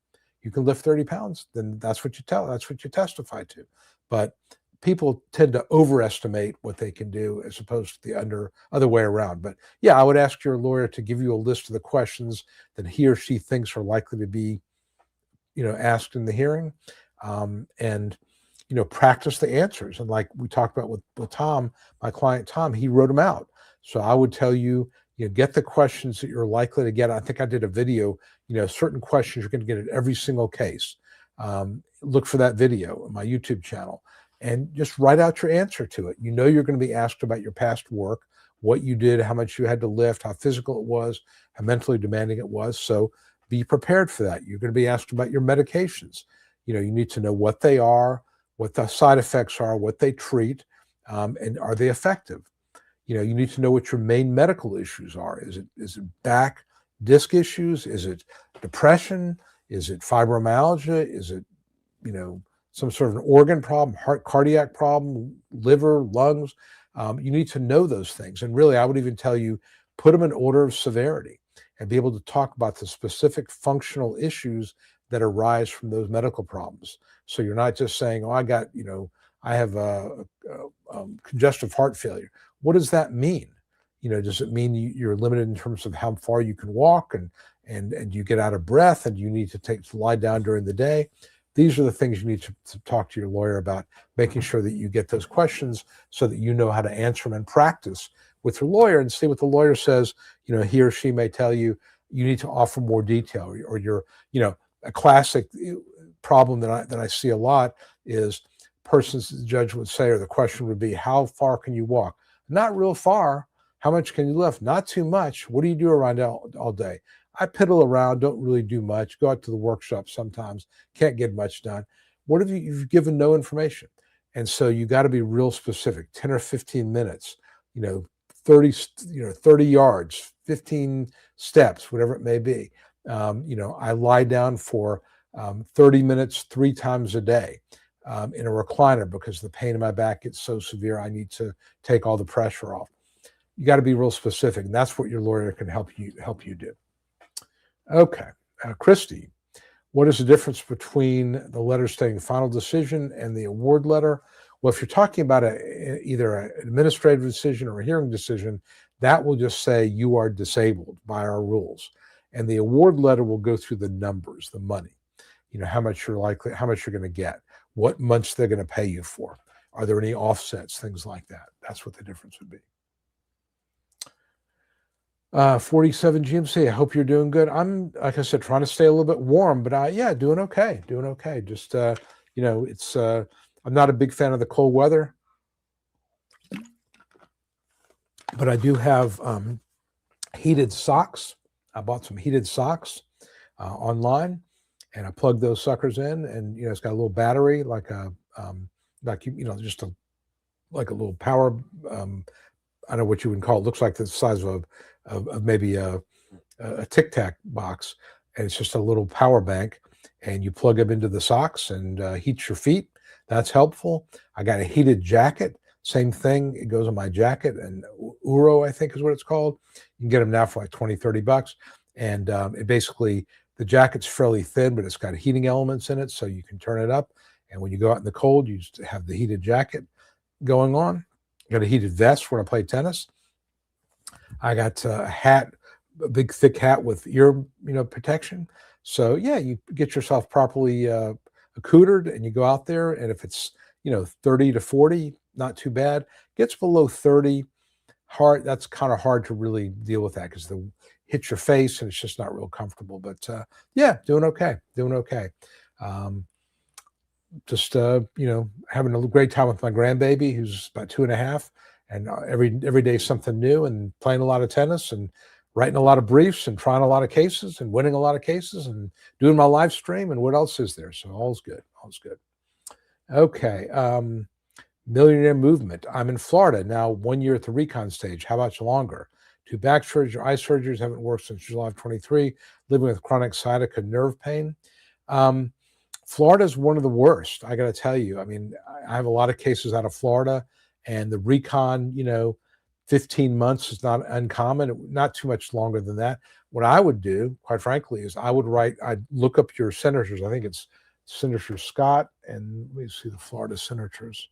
you can lift 30 pounds, then that's what you testify to. But people tend to overestimate what they can do as opposed to the other way around. But yeah, I would ask your lawyer to give you a list of the questions that he or she thinks are likely to be, asked in the hearing, and practice the answers. And like we talked about with Tom, my client Tom, he wrote them out. So I would tell you, get the questions that you're likely to get. I think I did a video, certain questions you're going to get in every single case. Look for that video on my YouTube channel and just write out your answer to it. You're going to be asked about your past work, what you did, how much you had to lift, how physical it was, how mentally demanding it was. So be prepared for that. You're going to be asked about your medications. You need to know what they are, what the side effects are, what they treat, and are they effective? You need to know what your main medical issues are. Is it back disc issues? Is it depression? Is it fibromyalgia? Is it, some sort of an organ problem, cardiac problem, liver, lungs? You need to know those things. And really, I would even tell you, put them in order of severity and be able to talk about the specific functional issues that arise from those medical problems. So you're not just saying, oh, I have a congestive heart failure. What does that mean? Does it mean you're limited in terms of how far you can walk and you get out of breath and you need to lie down during the day? These are the things you need to talk to your lawyer about, making sure that you get those questions so that you know how to answer them and practice with your lawyer and see what the lawyer says. He or she may tell you, you need to offer more detail, or you're, a classic problem that I see a lot is persons, the judge would say, or the question would be, how far can you walk? Not real far. How much can you lift? Not too much. What do you do around all day? I piddle around, don't really do much, go out to the workshop sometimes, can't get much done. What have you've given no information? And so you got to be real specific, 10 or 15 minutes, 30, 30 yards, 15 steps, whatever it may be. I lie down for 30 minutes, 3 times a day in a recliner because the pain in my back gets so severe. I need to take all the pressure off. You got to be real specific, and that's what your lawyer can help you do. Okay, Christy, what is the difference between the letter stating final decision and the award letter? Well, if you're talking about either an administrative decision or a hearing decision, that will just say you are disabled by our rules. And the award letter will go through the numbers, the money, how much you're going to get, what months they're going to pay you for. Are there any offsets, things like that? That's what the difference would be. 47 GMC, I hope you're doing good. I'm, like I said, trying to stay a little bit warm, but yeah, doing okay. Just, it's, I'm not a big fan of the cold weather, but I do have heated socks. I bought some heated socks online, and I plugged those suckers in, and it's got a little battery, like a just like a little power. I don't know what you would call it. Looks like the size of maybe a Tic Tac box, and it's just a little power bank, and you plug them into the socks and heat your feet. That's helpful. I got a heated jacket. Same thing. It goes on my jacket, and Uro, I think is what it's called. You can get them now for like $20-$30. And it basically, the jacket's fairly thin, but it's got heating elements in it, so you can turn it up. And when you go out in the cold, you just have the heated jacket going on. I got a heated vest when I play tennis. I got a hat, a big thick hat with ear, protection. So yeah, you get yourself properly accoutered, and you go out there. And if it's 30 to 40, not too bad. Gets below 30, that's kind of hard to really deal with that because the hits your face and it's just not real comfortable. But yeah, doing okay. Just having a great time with my grandbaby, who's about 2.5, and every day something new, and playing a lot of tennis and writing a lot of briefs and trying a lot of cases and winning a lot of cases and doing my live stream. And what else is there? So all's good. Okay. Millionaire movement. I'm in Florida now, 1 year at the recon stage. How much longer? 2 back surgeries, eye surgeries, haven't worked since July of 23, living with chronic sciatica nerve pain. Florida is one of the worst, I got to tell you. I mean, I have a lot of cases out of Florida, and the recon, 15 months is not uncommon, not too much longer than that. What I would do, quite frankly, is I'd look up your senators. I think it's Senator Scott, and let me see the Florida senators.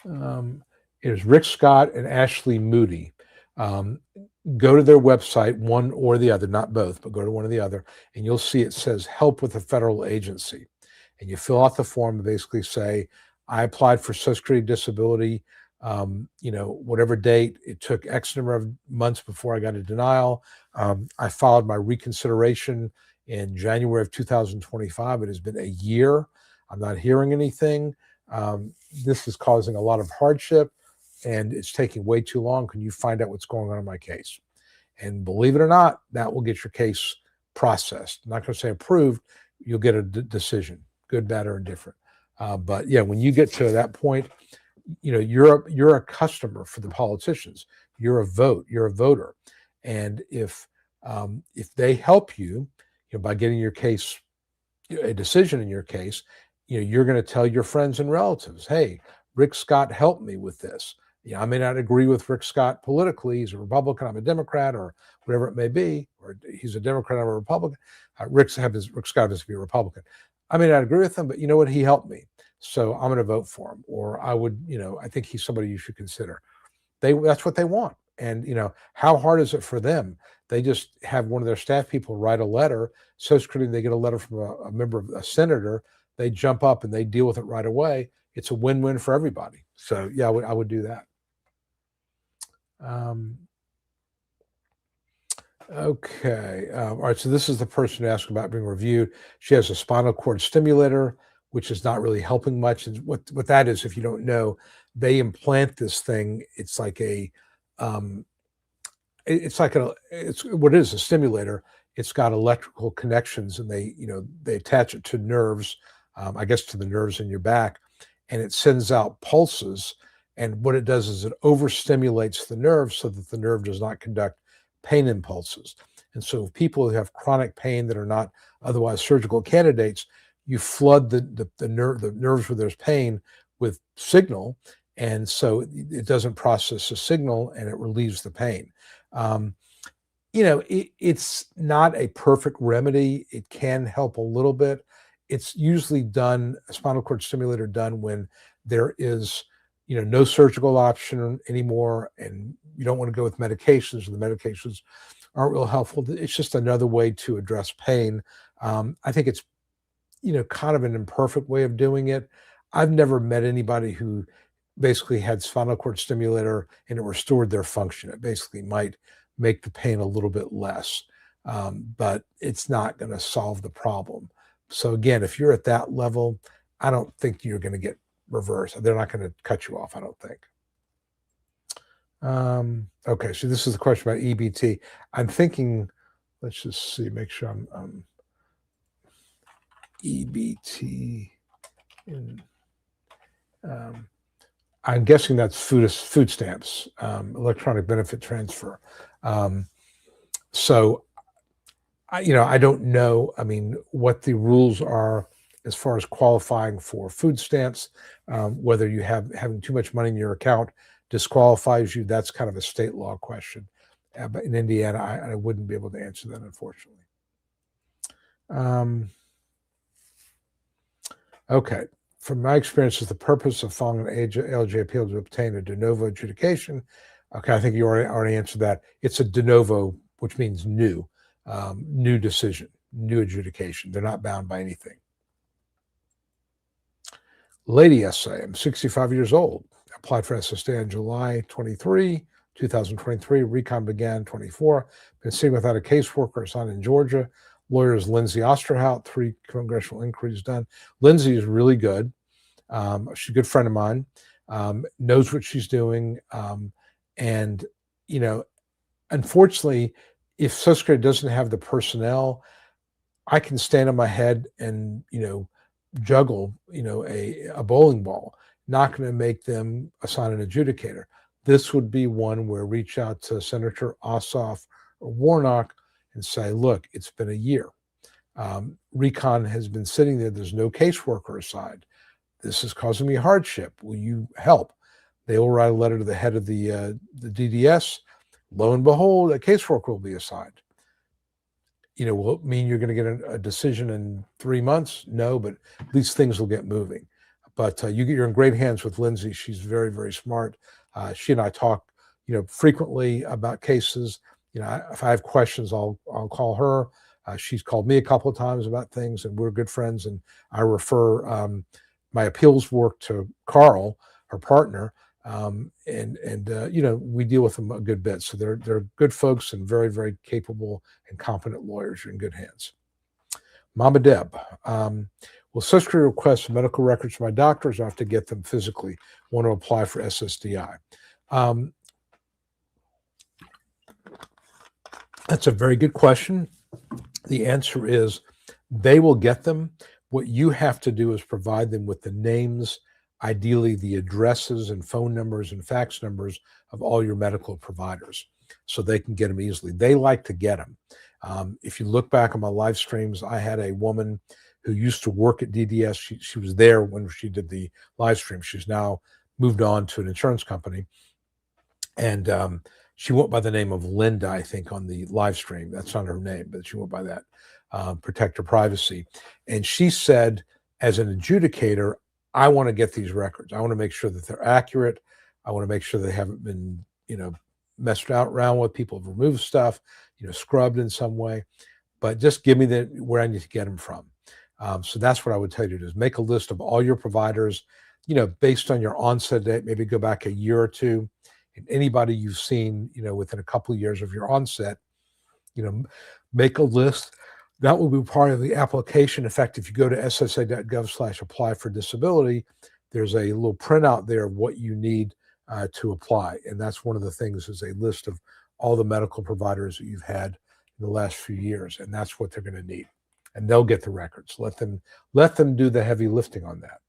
It is Rick Scott and Ashley Moody. Go to their website, one or the other, not both, but go to one or the other, and you'll see it says help with a federal agency. And you fill out the form and basically say, I applied for Social Security disability, whatever date. It took X number of months before I got a denial. I filed my reconsideration in January of 2025. It has been a year. I'm not hearing anything. This is causing a lot of hardship, and it's taking way too long. Can you find out what's going on in my case? And believe it or not, that will get your case processed. I'm not going to say approved. You'll get a decision, good, bad, or indifferent. But yeah, when you get to that point, you're a customer for the politicians. You're a voter. And if they help you, by getting your case, a decision in your case, you're going to tell your friends and relatives, hey, Rick Scott helped me with this. I may not agree with Rick Scott politically. He's a Republican, I'm a Democrat, or whatever it may be, or he's a Democrat, I'm a Republican. Rick Scott happens to be a Republican. I may not agree with him, but you know what? He helped me, so I'm going to vote for him. Or I would, I think he's somebody you should consider. That's what they want. And how hard is it for them? They just have one of their staff people write a letter. Social Security, they get a letter from a member of a senator. They jump up and they deal with it right away. It's a win-win for everybody. So yeah, I would do that. Okay. All right. So this is the person who asked about being reviewed. She has a spinal cord stimulator, which is not really helping much. And what that is, if you don't know, they implant this thing. It's like it's like it's what it is, a stimulator. It's got electrical connections, and they attach it to nerves, I guess to the nerves in your back, and it sends out pulses. And what it does is it overstimulates the nerve so that the nerve does not conduct pain impulses. And so people who have chronic pain that are not otherwise surgical candidates, you flood the nerves where there's pain with signal, and so it doesn't process the signal and it relieves the pain. Um, it's not a perfect remedy. It can help a little bit. It's usually done, a spinal cord stimulator done when there is, no surgical option anymore, and you don't want to go with medications, or the medications aren't real helpful. It's just another way to address pain. I think it's, kind of an imperfect way of doing it. I've never met anybody who basically had spinal cord stimulator and it restored their function. It basically might make the pain a little bit less, but it's not going to solve the problem. So again, if you're at that level, I don't think you're going to get reversed. They're not going to cut you off, I don't think. Okay, so this is the question about EBT. I'm thinking, let's just see, make sure I'm EBT in, I'm guessing that's food stamps, electronic benefit transfer. So I don't know, what the rules are as far as qualifying for food stamps, whether you having too much money in your account disqualifies you. That's kind of a state law question. But in Indiana, I wouldn't be able to answer that, unfortunately. Okay. From my experience, is the purpose of filing an ALJ appeal to obtain a de novo adjudication. Okay, I think you already answered that. It's a de novo, which means new decision, new adjudication. They're not bound by anything. Lady essay, I'm 65 years old. Applied for SSDI in July 2023. Recon began 24. Been sitting without a caseworker assigned in Georgia. Lawyer is Lindsay Osterhout, 3 congressional inquiries done. Lindsay is really good. She's a good friend of mine, knows what she's doing. And, unfortunately, if Social Security doesn't have the personnel, I can stand on my head and, juggle, a bowling ball, not going to make them assign an adjudicator. This would be one where reach out to Senator Ossoff or Warnock and say, look, it's been a year. Recon has been sitting there. There's no caseworker assigned. This is causing me hardship. Will you help? They will write a letter to the head of the DDS. Lo and behold, a caseworker will be assigned. Will it mean you're going to get a decision in 3 months? No, but at least things will get moving. But you're in great hands with Lindsay. She's very, very smart. She and I talk, frequently about cases. If I have questions, I'll call her. She's called me a couple of times about things, and we're good friends. And I refer my appeals work to Carl, her partner, we deal with them a good bit. So they're good folks and very, very capable and competent lawyers. You're in good hands. Mama Deb, will Social Security request medical records from my doctors? I have to get them physically. Want to apply for SSDI? That's a very good question. The answer is they will get them. What you have to do is provide them with the names, ideally the addresses and phone numbers and fax numbers of all your medical providers so they can get them easily. They like to get them. If you look back on my live streams, I had a woman who used to work at DDS. She was there when she did the live stream. She's now moved on to an insurance company. And she went by the name of Linda, I think, on the live stream. That's not her name, but she went by that. Protect her privacy. And she said, as an adjudicator, I want to get these records. I want to make sure that they're accurate. I want to make sure they haven't been, messed around with. People have removed stuff, scrubbed in some way. But just give me where I need to get them from. So that's what I would tell you to do, is make a list of all your providers, based on your onset date, maybe go back a year or two. And anybody you've seen, within a couple of years of your onset, make a list. That will be part of the application. In fact, if you go to ssa.gov/apply for disability, there's a little printout there of what you need to apply. And that's one of the things, is a list of all the medical providers that you've had in the last few years, and that's what they're going to need. And they'll get the records. Let them do the heavy lifting on that.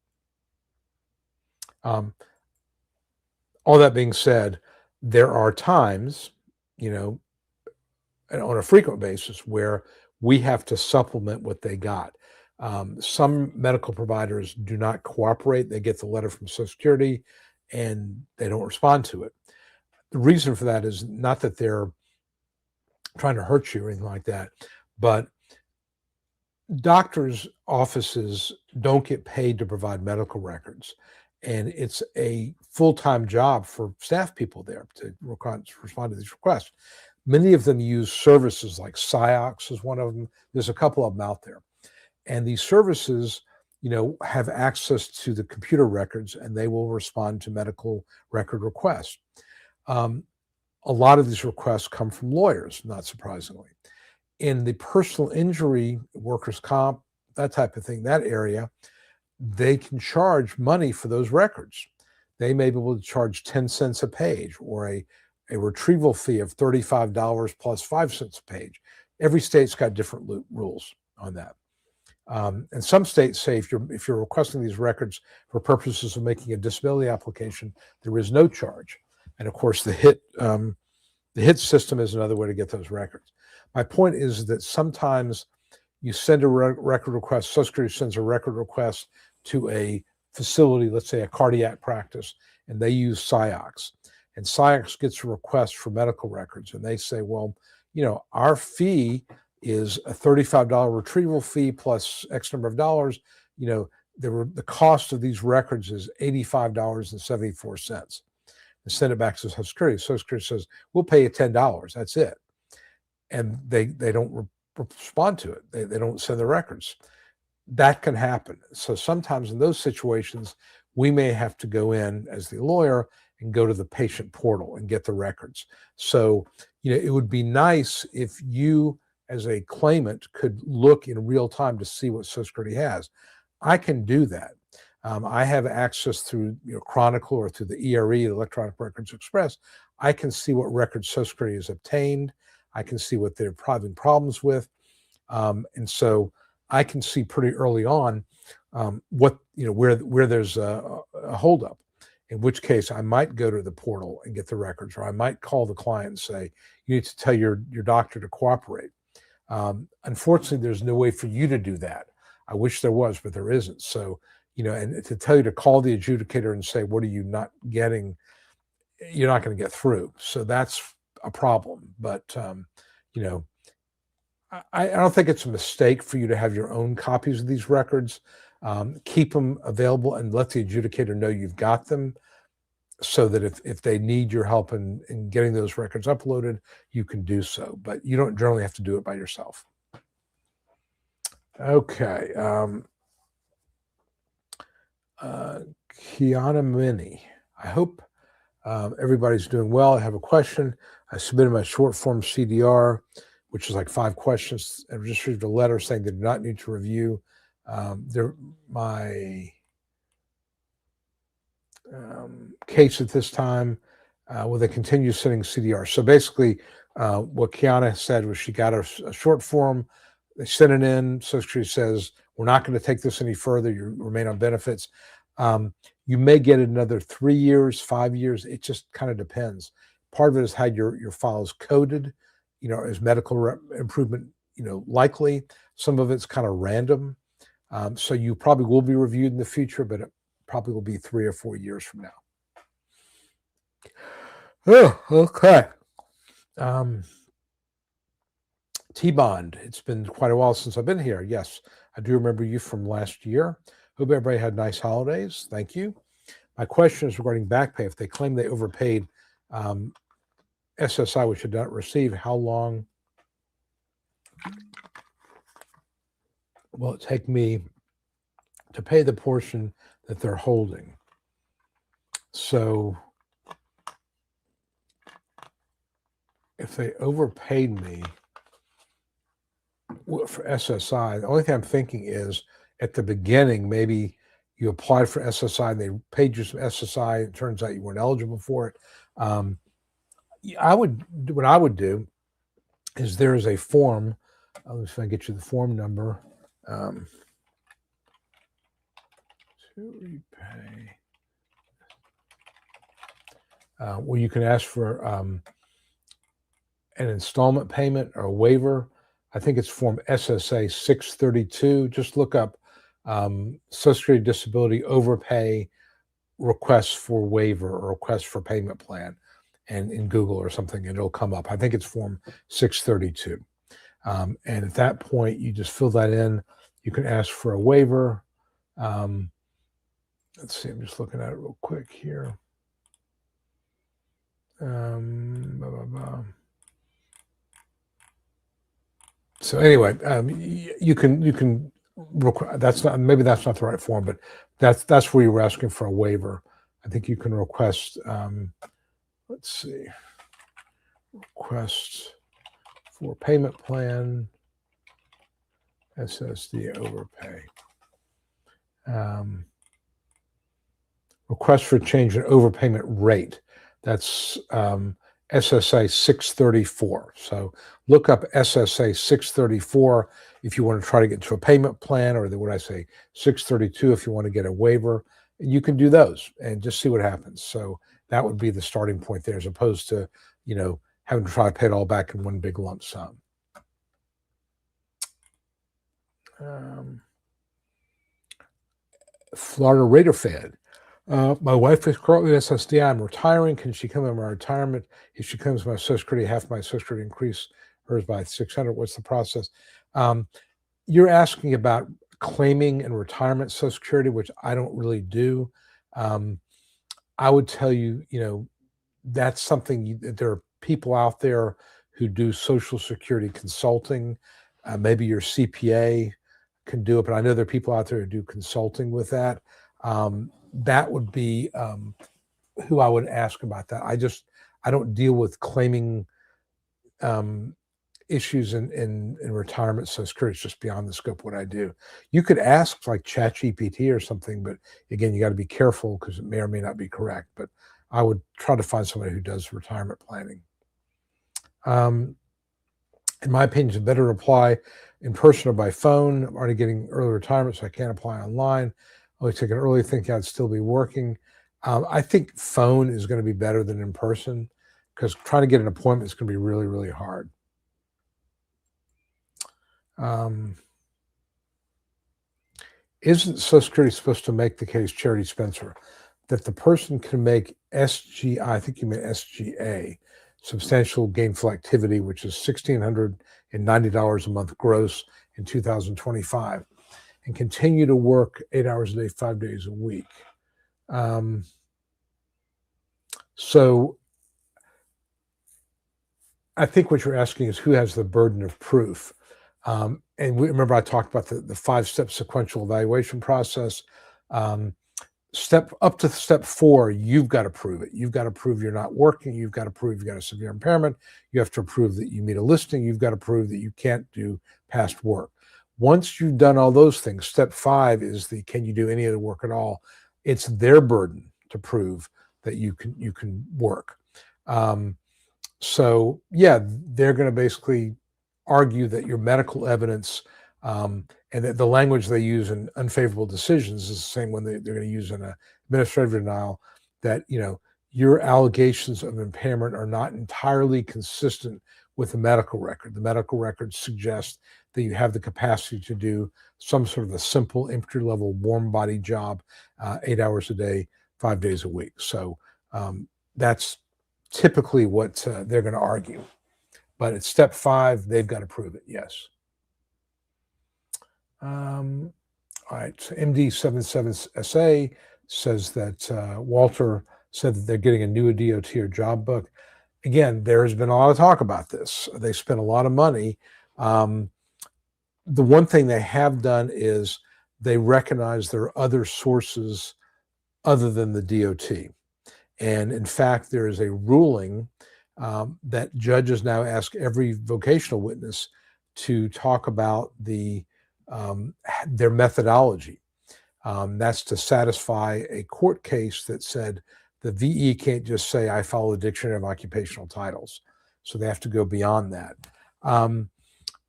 All that being said, there are times, and on a frequent basis, where we have to supplement what they got. Some medical providers do not cooperate. They get the letter from Social Security and they don't respond to it. The reason for that is not that they're trying to hurt you or anything like that, but doctors' offices don't get paid to provide medical records. And it's a full-time job for staff people there to respond to these requests. Many of them use services like SIOX is one of them. There's a couple of them out there. And these services, have access to the computer records, and they will respond to medical record requests. A lot of these requests come from lawyers, not surprisingly. In the personal injury, workers' comp, that type of thing, that area, they can charge money for those records. They may be able to charge 10 cents a page, or a retrieval fee of $35 plus 5 cents a page. Every state's got different rules on that. And some states say if you're requesting these records for purposes of making a disability application, there is no charge. And of course, the HIT system is another way to get those records. My point is that sometimes you send a record request, Social Security sends a record request to a facility, let's say a cardiac practice, and they use SIOX. And SIOX gets a request for medical records, and they say, well, our fee is a $35 retrieval fee plus X number of dollars. The cost of these records is $85.74. And send it back to Social Security. Social Security says, we'll pay you $10. That's it. And they don't respond to it. They don't send the records. That can happen. So sometimes in those situations, we may have to go in as the lawyer and go to the patient portal and get the records. So, it would be nice if you as a claimant could look in real time to see what Social Security has. I can do that. I have access through Chronicle or through the ERE, the Electronic Records Express. I can see what records Social Security has obtained. I can see what they're having problems with. And so I can see pretty early on where there's a holdup, in which case I might go to the portal and get the records, or I might call the client and say, you need to tell your doctor to cooperate. Unfortunately, there's no way for you to do that. I wish there was, but there isn't. So, and to tell you to call the adjudicator and say, what are you not getting? You're not going to get through. So that's a problem. But, I don't think it's a mistake for you to have your own copies of these records. Keep them available and let the adjudicator know you've got them, so that if they need your help in getting those records uploaded, you can do so. But you don't generally have to do it by yourself. Okay. Kiana Minnie, I hope everybody's doing well. I have a question. I submitted my short form CDR, which is like 5 questions, and just received a letter saying they do not need to review my case at this time. Will they continue sending CDR? So basically, what Kiana said was she got a short form. They sent it in. Social Security says, we're not going to take this any further. You remain on benefits. You may get another 3 years, 5 years. It just kind of depends. Part of it is how your file is coded. Is medical improvement, likely. Some of it's kind of random. So you probably will be reviewed in the future, but it probably will be 3 or 4 years from now. Oh, okay. T-Bond, it's been quite a while since I've been here. Yes, I do remember you from last year. Hope everybody had nice holidays. Thank you. My question is regarding back pay. If they claim they overpaid SSI, which did not receive, how long will it take me to pay the portion that they're holding? So if they overpaid me for SSI, the only thing I'm thinking is at the beginning, maybe you applied for SSI and they paid you some SSI. It turns out you weren't eligible for it. what I would do is there is a form. Let me see if I can get you the form number. To repay. Where you can ask for an installment payment or a waiver. I think it's form SSA 632. Just look up Social Security Disability Overpay requests for waiver or request for payment plan, and in Google or something, and it'll come up. I think it's form 632. And at that point, you just fill that in. You can ask for a waiver. Let's see, I'm just looking at it real quick here. So anyway, you can request, that's not, maybe that's not the right form, but that's where you were asking for a waiver. I think you can request, let's see, request for payment plan, SSD overpay. Request for change in overpayment rate. That's SSA 634. So look up SSA 634 if you want to try to get to a payment plan, or what I say, 632 if you want to get a waiver. You can do those and just see what happens. So that would be the starting point there, as opposed to, having to try to pay it all back in one big lump sum. Florida rate of Fed. My wife is currently SSDI. I'm retiring. Can she come in my retirement? If she comes, my Social Security, half my Social Security increase hers by 600. What's the process? You're asking about claiming and retirement Social Security, which I don't really do. I would tell you, that's something that there are people out there who do Social Security consulting. Maybe your CPA can do it, but I know there are people out there who do consulting with that. That would be who I would ask about that. I don't deal with claiming issues in retirement Social Security. It's just beyond the scope of what I do. You could ask like ChatGPT or something, but again, you got to be careful because it may or may not be correct. But I would try to find somebody who does retirement planning. In my opinion, it's better to apply in person or by phone. I'm already getting early retirement, so I can't apply online. Only take an early, think I'd still be working. I think phone is going to be better than in person, because trying to get an appointment is going to be really, really hard. Isn't Social Security supposed to make the case, Charity Spencer, that the person can make SGI, I think you meant SGA, substantial gainful activity, which is $1,690 a month gross in 2025, and continue to work 8 hours a day, 5 days a week? So I think what you're asking is who has the burden of proof. And remember I talked about the 5-step sequential evaluation process. Up to step 4, you've got to prove it. You've got to prove you're not working. You've got to prove you've got a severe impairment. You have to prove that you meet a listing. You've got to prove that you can't do past work. Once you've done all those things, step 5 is can you do any of the work at all? It's their burden to prove that you can work. So yeah, they're going to basically argue that your medical evidence and that the language they use in unfavorable decisions is the same one they're going to use in an administrative denial, that your allegations of impairment are not entirely consistent with the medical record. The medical record suggests that you have the capacity to do some sort of a simple entry-level warm body job, 8 hours a day, 5 days a week. So that's typically what they're going to argue. But at step 5, they've got to prove it, yes. All right, so MD77SA says that Walter said that they're getting a new DOT or job book. Again, there has been a lot of talk about this. They spent a lot of money. The one thing they have done is they recognize there are other sources other than the DOT. And in fact, there is a ruling that judges now ask every vocational witness to talk about their methodology. That's to satisfy a court case that said the VE can't just say, I follow the Dictionary of Occupational Titles. So they have to go beyond that.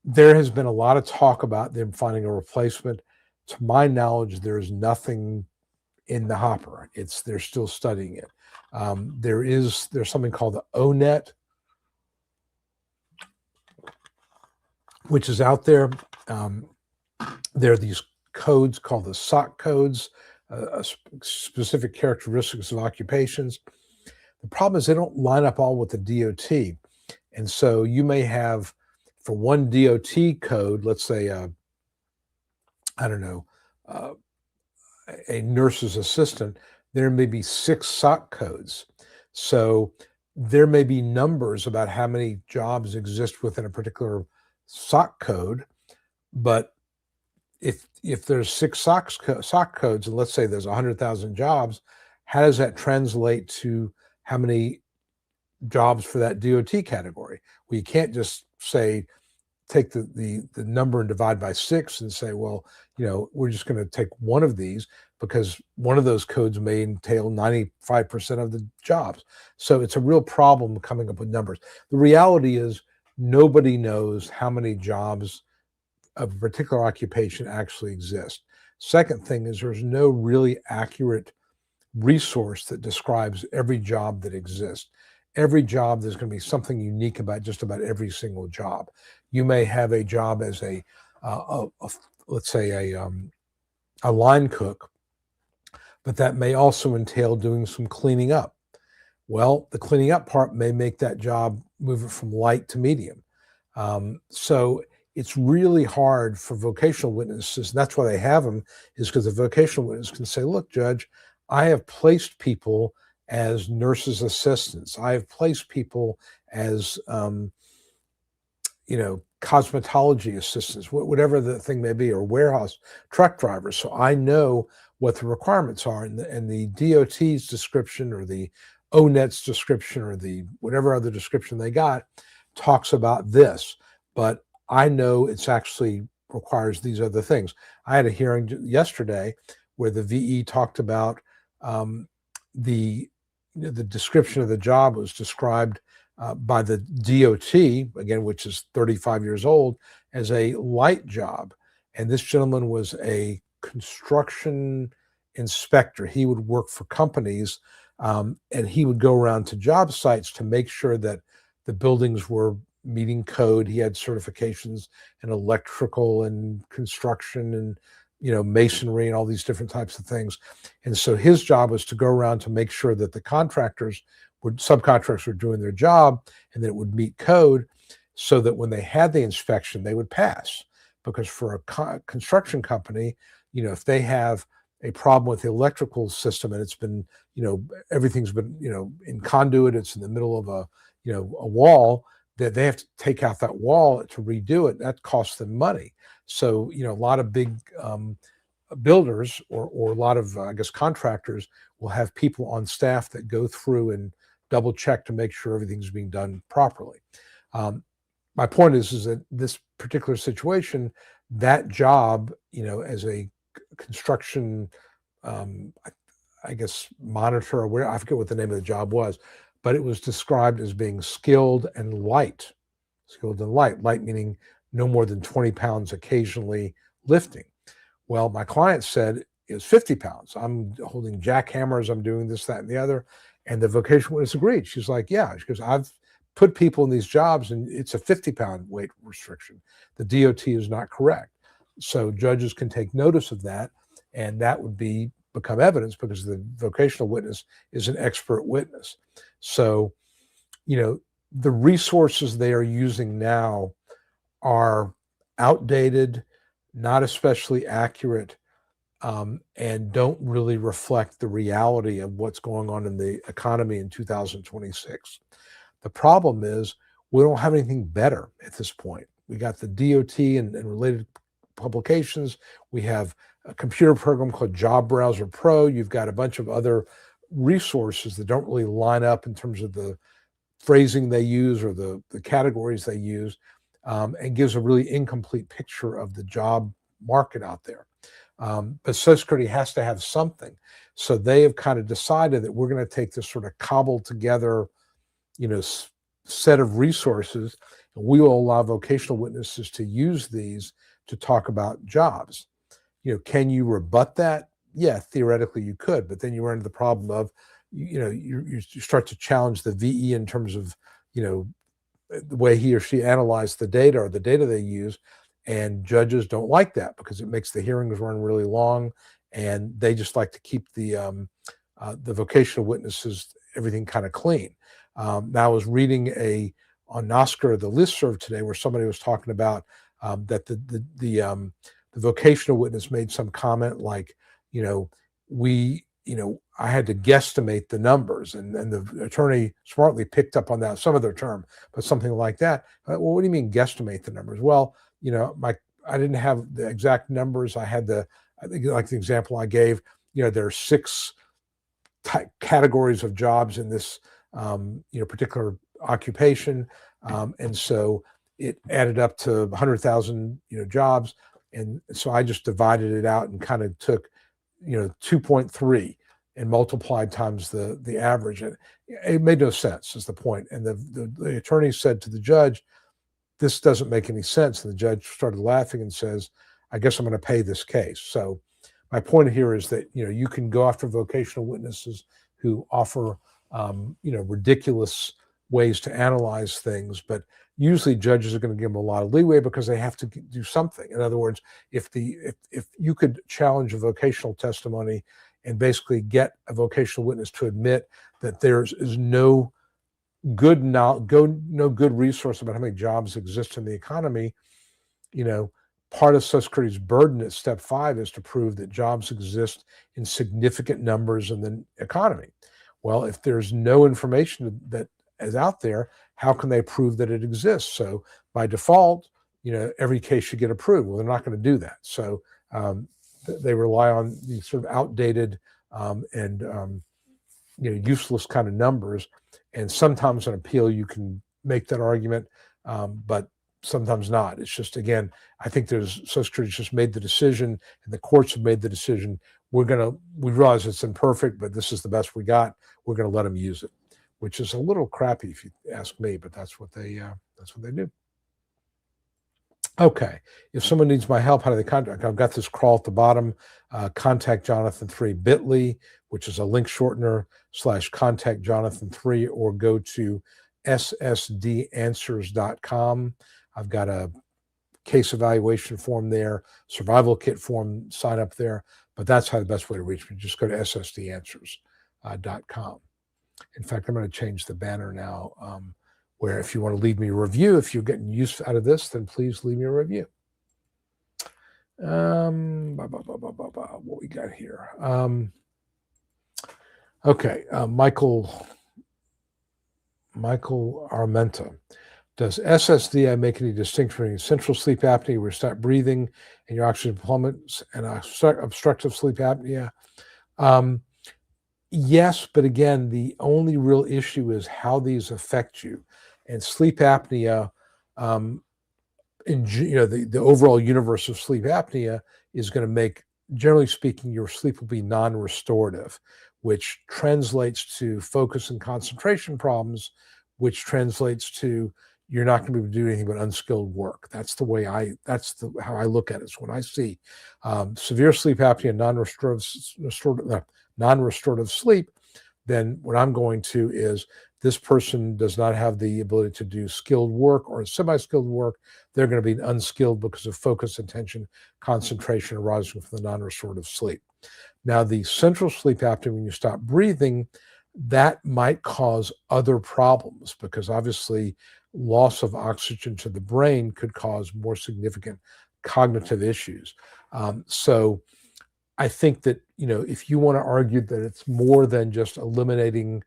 There has been a lot of talk about them finding a replacement. To my knowledge, there's nothing in the hopper. They're still studying it. There's something called the ONET, which is out there. There are these codes called the SOC codes, specific characteristics of occupations. The problem is they don't line up all with the DOT. And so you may have, for one DOT code, let's say, I don't know, a nurse's assistant, there may be 6 SOC codes. So there may be numbers about how many jobs exist within a particular SOC code, but if there's 6 SOC codes, and let's say there's 100,000 jobs, how does that translate to how many jobs for that DOT category? Well, you can't just say, take the number and divide by 6 and say, well, we're just going to take one of these because one of those codes may entail 95% of the jobs. So it's a real problem coming up with numbers. The reality is nobody knows how many jobs of a particular occupation actually exist. Second thing is there's no really accurate resource that describes every job that exists. Every job, there's going to be something unique about just about every single job. You may have a job as let's say a line cook, but that may also entail doing some cleaning up. Well, the cleaning up part may make that job move it from light to medium. So it's really hard for vocational witnesses, and that's why they have them, is because the vocational witness can say, look, Judge, I have placed people as nurses' assistants. I have placed people as, cosmetology assistants, whatever the thing may be, or warehouse truck drivers. So I know what the requirements are, and the DOT's description or the ONET's description or the whatever other description they got talks about this, but I know it's actually requires these other things. I had a hearing yesterday where the VE talked about the description of the job was described by the DOT, again, which is 35 years old, as a light job. And this gentleman was a construction inspector. He would work for companies, and he would go around to job sites to make sure that the buildings were meeting code. He had certifications in electrical and construction and masonry and all these different types of things. And so his job was to go around to make sure that the subcontractors were doing their job and that it would meet code, so that when they had the inspection, they would pass. Because for a construction company, if they have a problem with the electrical system and it's been, everything's been, in conduit, it's in the middle of a wall, that they have to take out that wall to redo it. That costs them money. So, a lot of big builders or a lot of, contractors will have people on staff that go through and double check to make sure everything's being done properly. My point is that this particular situation, that job, as a construction, monitor, or where, I forget what the name of the job was, but it was described as being skilled and light. Skilled and light meaning no more than 20 pounds occasionally lifting. Well, my client said it was 50 pounds. I'm holding jackhammers, I'm doing this, that, and the other. And the vocational witness agreed. She's like, yeah, because I've put people in these jobs and it's a 50-pound weight restriction. The DOT is not correct. So judges can take notice of that, and that would become evidence because the vocational witness is an expert witness. So, the resources they are using now are outdated, not especially accurate, and don't really reflect the reality of what's going on in the economy in 2026. The problem is we don't have anything better at this point. We got the DOT and related publications. We have a computer program called Job Browser Pro. You've got a bunch of other resources that don't really line up in terms of the phrasing they use or the categories they use, and gives a really incomplete picture of the job market out there. But Social Security has to have something. So they have kind of decided that we're going to take this sort of cobbled together, set of resources, and we will allow vocational witnesses to use these to talk about jobs. Can you rebut that? Yeah, theoretically you could, but then you run into the problem of, you start to challenge the VE in terms of, the way he or she analyzed the data or the data they use, and judges don't like that because it makes the hearings run really long, and they just like to keep the vocational witnesses, everything kind of clean. Now I was reading on NOSCR, the listserv today, where somebody was talking about that the vocational witness made some comment like, I had to guesstimate the numbers, and the attorney smartly picked up on that, some of their term, but something like that. Well, what do you mean guesstimate the numbers? Well, I didn't have the exact numbers. I think like the example I gave, there are 6 categories of jobs in this, particular occupation. And so it added up to 100,000, jobs. And so I just divided it out and kind of took, 2.3 and multiplied times the average. And it made no sense, is the point. And the attorney said to the judge, this doesn't make any sense. And the judge started laughing and says, I guess I'm going to pay this case. So my point here is that, you can go after vocational witnesses who offer, ridiculous ways to analyze things, but usually judges are going to give them a lot of leeway because they have to do something. In other words, if you could challenge a vocational testimony and basically get a vocational witness to admit that there is no good resource about how many jobs exist in the economy, part of Social Security's burden at step 5 is to prove that jobs exist in significant numbers in the economy. Well, if there's no information that is out there, how can they prove that it exists? So by default, every case should get approved. Well, they're not going to do that. So they rely on these sort of outdated and useless kind of numbers. And sometimes on appeal, you can make that argument, but sometimes not. It's just, again, I think Social Security's just made the decision, and the courts have made the decision. We realize it's imperfect, but this is the best we got. We're going to let them use it, which is a little crappy if you ask me, but that's what they do. Okay, if someone needs my help, how do they contact? I've got this crawl at the bottom, contact Jonathan 3 bit.ly, which is a link shortener /contact Jonathan 3, or go to ssdanswers.com. I've got a case evaluation form there, survival kit form, sign up there, but that's the best way to reach me. Just go to ssdanswers.com. In fact, I'm going to change the banner now, where if you want to leave me a review, if you're getting use out of this, then please leave me a review. What we got here? Okay, Michael Armenta. Does SSDI make any distinction between central sleep apnea, where you stop breathing and your oxygen plummets, and obstructive sleep apnea? Yes, but again, the only real issue is how these affect you. And sleep apnea, the overall universe of sleep apnea is going to make, generally speaking, your sleep will be non-restorative, which translates to focus and concentration problems, which translates to you're not going to be able to do anything but unskilled work. That's how I look at it. So when I see severe sleep apnea, non-restorative sleep, then what I'm going to is, this person does not have the ability to do skilled work or semi-skilled work. They're going to be unskilled because of focus, attention, concentration arising from the non-restorative sleep. Now, the central sleep apnea, when you stop breathing, that might cause other problems, because obviously loss of oxygen to the brain could cause more significant cognitive issues. So I think that, if you want to argue that it's more than just arguably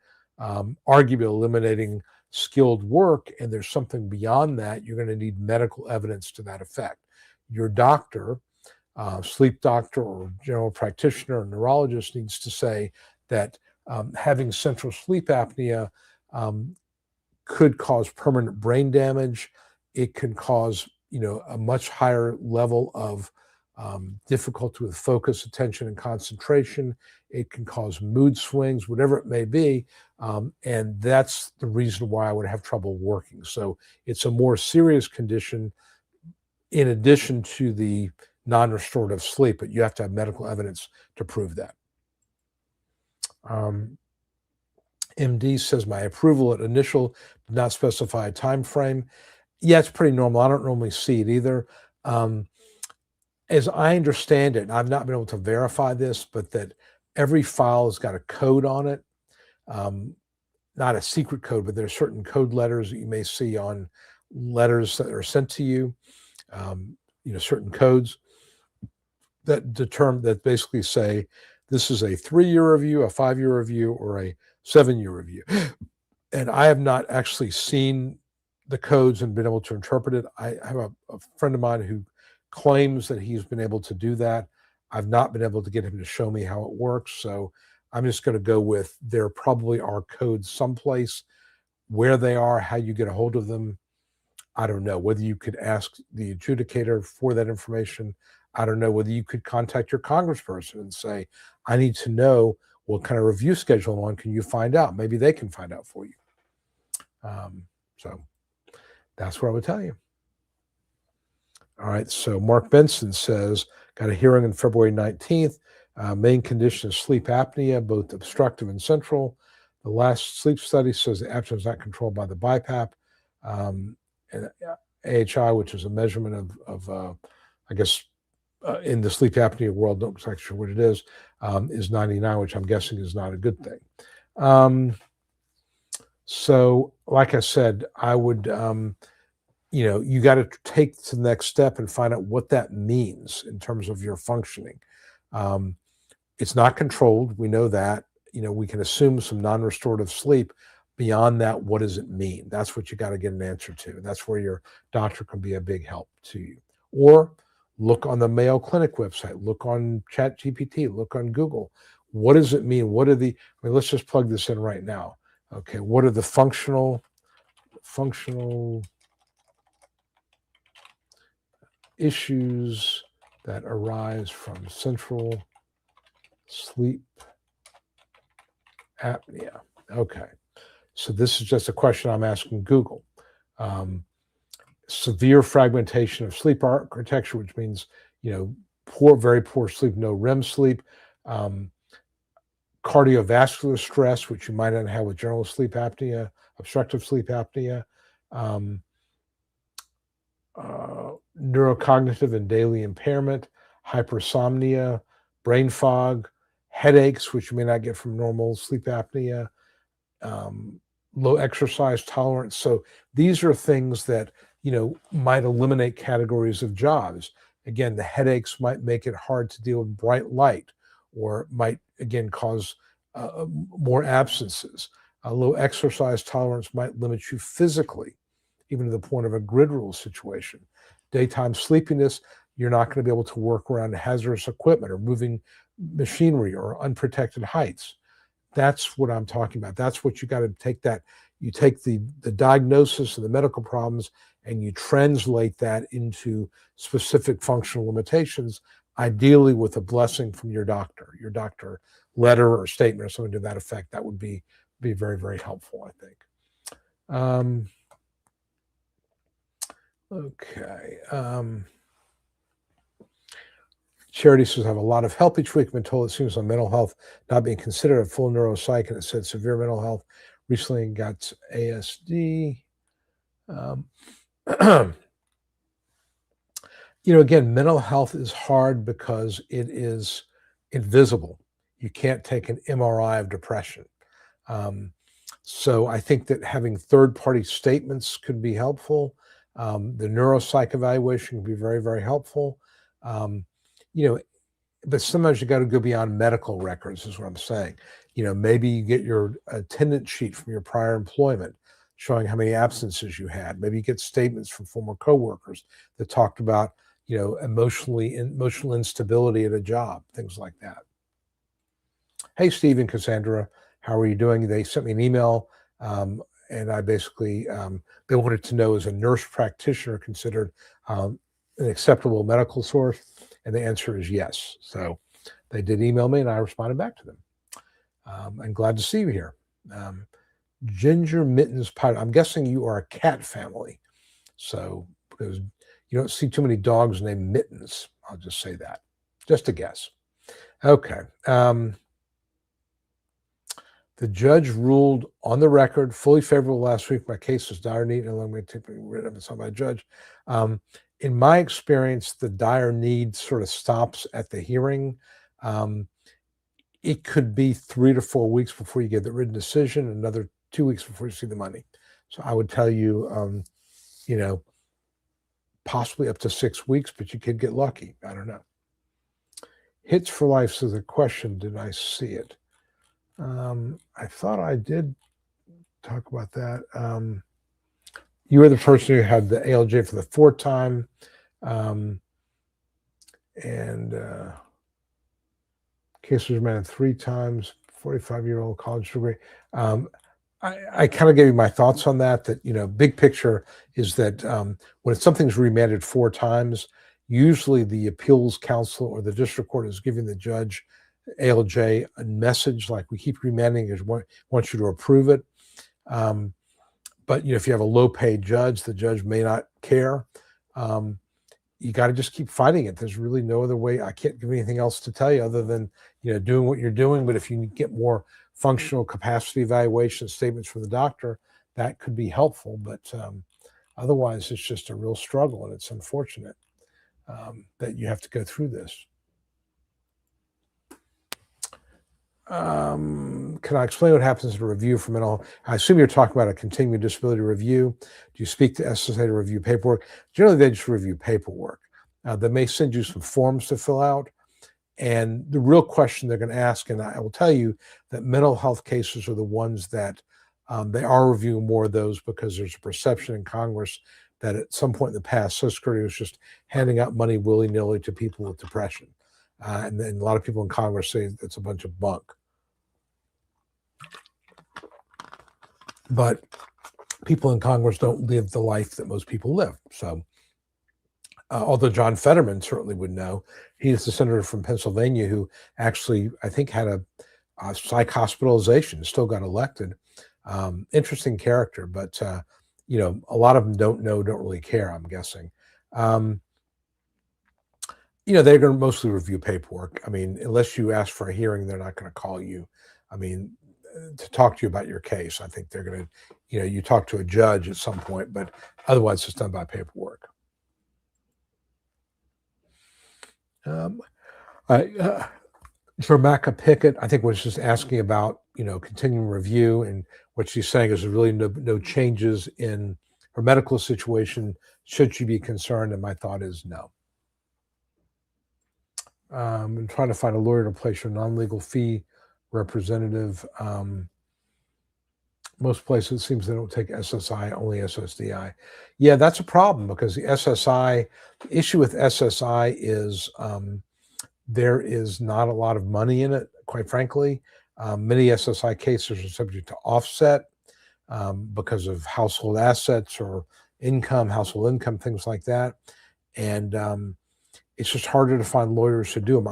eliminating skilled work, and there's something beyond that, you're going to need medical evidence to that effect. Your doctor, sleep doctor or general practitioner or neurologist, needs to say that having central sleep apnea could cause permanent brain damage. It can cause, a much higher level of difficulty with focus, attention, and concentration. It can cause mood swings, whatever it may be. And that's the reason why I would have trouble working. So it's a more serious condition in addition to the non-restorative sleep, but you have to have medical evidence to prove that. MD says, my approval at initial did not specify a time frame. Yeah, it's pretty normal. I don't normally see it either. As I understand it, and I've not been able to verify this, but that every file has got a code on it. Not a secret code, but there's certain code letters that you may see on letters that are sent to you. Certain codes that basically say this is a 3-year review, a 5-year review, or a 7-year review. And I have not actually seen the codes and been able to interpret it. I have a friend of mine who claims that he's been able to do that. I've not been able to get him to show me how it works. So I'm just going to go with there probably are codes someplace. Where they are, how you get a hold of them, I don't know. Whether you could ask the adjudicator for that information, I don't know. Whether you could contact your congressperson and say, I need to know what kind of review schedule I'm on. Can you find out? Maybe they can find out for you. So that's what I would tell you. All right. So Mark Benson says, got a hearing on February 19th. Main condition is sleep apnea, both obstructive and central. The last sleep study says the apnea is not controlled by the BiPAP. And AHI, which is a measurement of I guess, in the sleep apnea world, not exactly sure what it is 99, which I'm guessing is not a good thing. So, like I said, I would, you got to take to the next step and find out what that means in terms of your functioning. It's not controlled. We know that. We can assume some non-restorative sleep. Beyond that, what does it mean? That's what you got to get an answer to. That's where your doctor can be a big help to you. Or look on the Mayo Clinic website, look on ChatGPT, look on Google. What does it mean? Let's just plug this in right now. Okay, what are the functional issues that arise from central sleep apnea? Okay, so this is just a question I'm asking Google. Severe fragmentation of sleep architecture, which means, very poor sleep, no REM sleep. Cardiovascular stress, which you might not have with general sleep apnea, obstructive sleep apnea. Neurocognitive and daily impairment, hypersomnia, brain fog, headaches, which you may not get from normal sleep apnea, low exercise tolerance. So these are things that, might eliminate categories of jobs. Again, the headaches might make it hard to deal with bright light, or might, again, cause more absences. Low exercise tolerance might limit you physically, even to the point of a grid rule situation. Daytime sleepiness, you're not going to be able to work around hazardous equipment or moving machinery or unprotected heights. That's what I'm talking about. That's what you got to take that. You take the diagnosis of the medical problems and you translate that into specific functional limitations, ideally with a blessing from your doctor letter or statement or something to that effect. That would be very, very helpful, I think. Okay. Charity says, I have a lot of help each week. I've been told it seems on mental health not being considered a full neuropsych, and it said severe mental health. Recently got ASD. Again, mental health is hard because it is invisible. You can't take an MRI of depression. So I think that having third-party statements could be helpful. The neuropsych evaluation can be very, very helpful. But sometimes you got to go beyond medical records, is what I'm saying. Maybe you get your attendance sheet from your prior employment showing how many absences you had. Maybe you get statements from former coworkers that talked about, emotional instability at a job, things like that. Hey, Steve and Cassandra, how are you doing? They sent me an email, and I basically, they wanted to know, is a nurse practitioner considered an acceptable medical source? And the answer is yes. So they did email me and I responded back to them. I'm glad to see you here. Ginger Mittens Pirate. I'm guessing you are a cat family. So, because you don't see too many dogs named Mittens. I'll just say that. Just a guess. Okay. The judge ruled on the record, fully favorable last week. My case was dire need, and I'm going to take rid of it. It's on my judge. In my experience, the dire need sort of stops at the hearing. It could be 3 to 4 weeks before you get the written decision, another 2 weeks before you see the money. So I would tell you, possibly up to 6 weeks, but you could get lucky. I don't know. Hits for Life says a question. Did I see it? I thought I did talk about that. You were the person who had the ALJ for the 4th time. Case was remanded 3 times, 45-year-old college degree. I kind of gave you my thoughts on that, big picture is that when something's remanded 4 times, usually the appeals counsel or the district court is giving the judge, ALJ, a message like, we keep remanding because we want you to approve it. But if you have a low-paid judge, the judge may not care. You got to just keep fighting it. There's really no other way. I can't give anything else to tell you other than doing what you're doing. But if you get more functional capacity evaluation statements from the doctor, that could be helpful. But otherwise, it's just a real struggle, and it's unfortunate that you have to go through this. Can I explain what happens in a review for mental health? I assume you're talking about a continuing disability review. Do you speak to SSA to review paperwork? Generally, they just review paperwork. They may send you some forms to fill out. And the real question they're going to ask, and I will tell you that mental health cases are the ones that they are reviewing more of those, because there's a perception in Congress that at some point in the past, Social Security was just handing out money willy-nilly to people with depression. And then a lot of people in Congress say it's a bunch of bunk. But people in Congress don't live the life that most people live. So, although John Fetterman certainly would know, he's the senator from Pennsylvania who actually, I think, had a psych hospitalization, still got elected. Interesting character, but a lot of them don't really care, I'm guessing. They're going to mostly review paperwork. I mean, unless you ask for a hearing, they're not going to call you. I mean, to talk to you about your case. I think they're going to, you talk to a judge at some point, but otherwise it's done by paperwork. For Maca Pickett, I think was just asking about, continuing review, and what she's saying is really no changes in her medical situation. Should she be concerned? And my thought is no. I'm trying to find a lawyer to place your non-legal fee representative. Most places, it seems they don't take SSI, only SSDI. Yeah, that's a problem, because the issue with SSI is there is not a lot of money in it, quite frankly. Many SSI cases are subject to offset because of household assets or household income, things like that. And it's just harder to find lawyers to do them.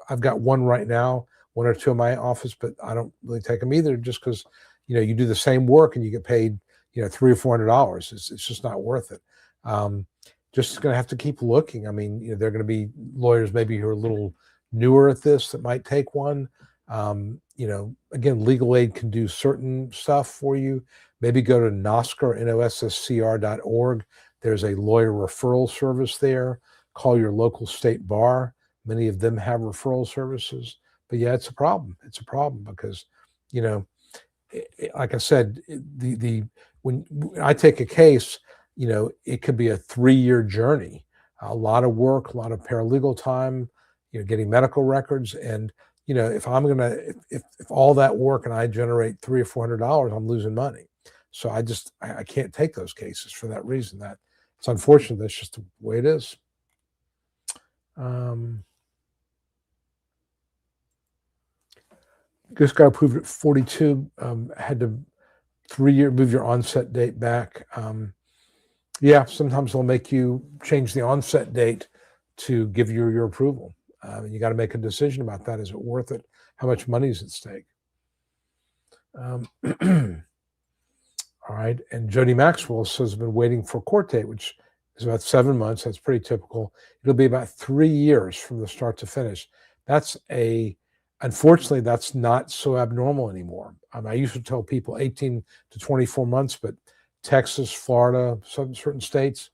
I've got one right now, 1 or 2 in my office, but I don't really take them either, just because you do the same work and you get paid $300 or $400. It's just not worth it. Just going to have to keep looking. I mean, there are going to be lawyers maybe who are a little newer at this that might take one. Again, legal aid can do certain stuff for you. Maybe go to NOSCR, NOSSCR.org. There's a lawyer referral service there. Call your local state bar. Many of them have referral services. But yeah, it's a problem. It's a problem because, like I said, when I take a case, it could be a 3-year journey, a lot of work, a lot of paralegal time, getting medical records. And, if all that work and I generate $300 or $400, I'm losing money. So I can't take those cases for that reason. That it's unfortunate. That's just the way it is. This got approved at 42, had to 3-year, move your onset date back. Yeah, sometimes they'll make you change the onset date to give you your approval. You got to make a decision about that. Is it worth it? How much money is at stake? All right. And Jody Maxwell says, I've been waiting for a court date, which is about 7 months. That's pretty typical. It'll be about 3 years from the start to finish. Unfortunately, that's not so abnormal anymore. I used to tell people 18 to 24 months, but Texas, Florida, some certain states,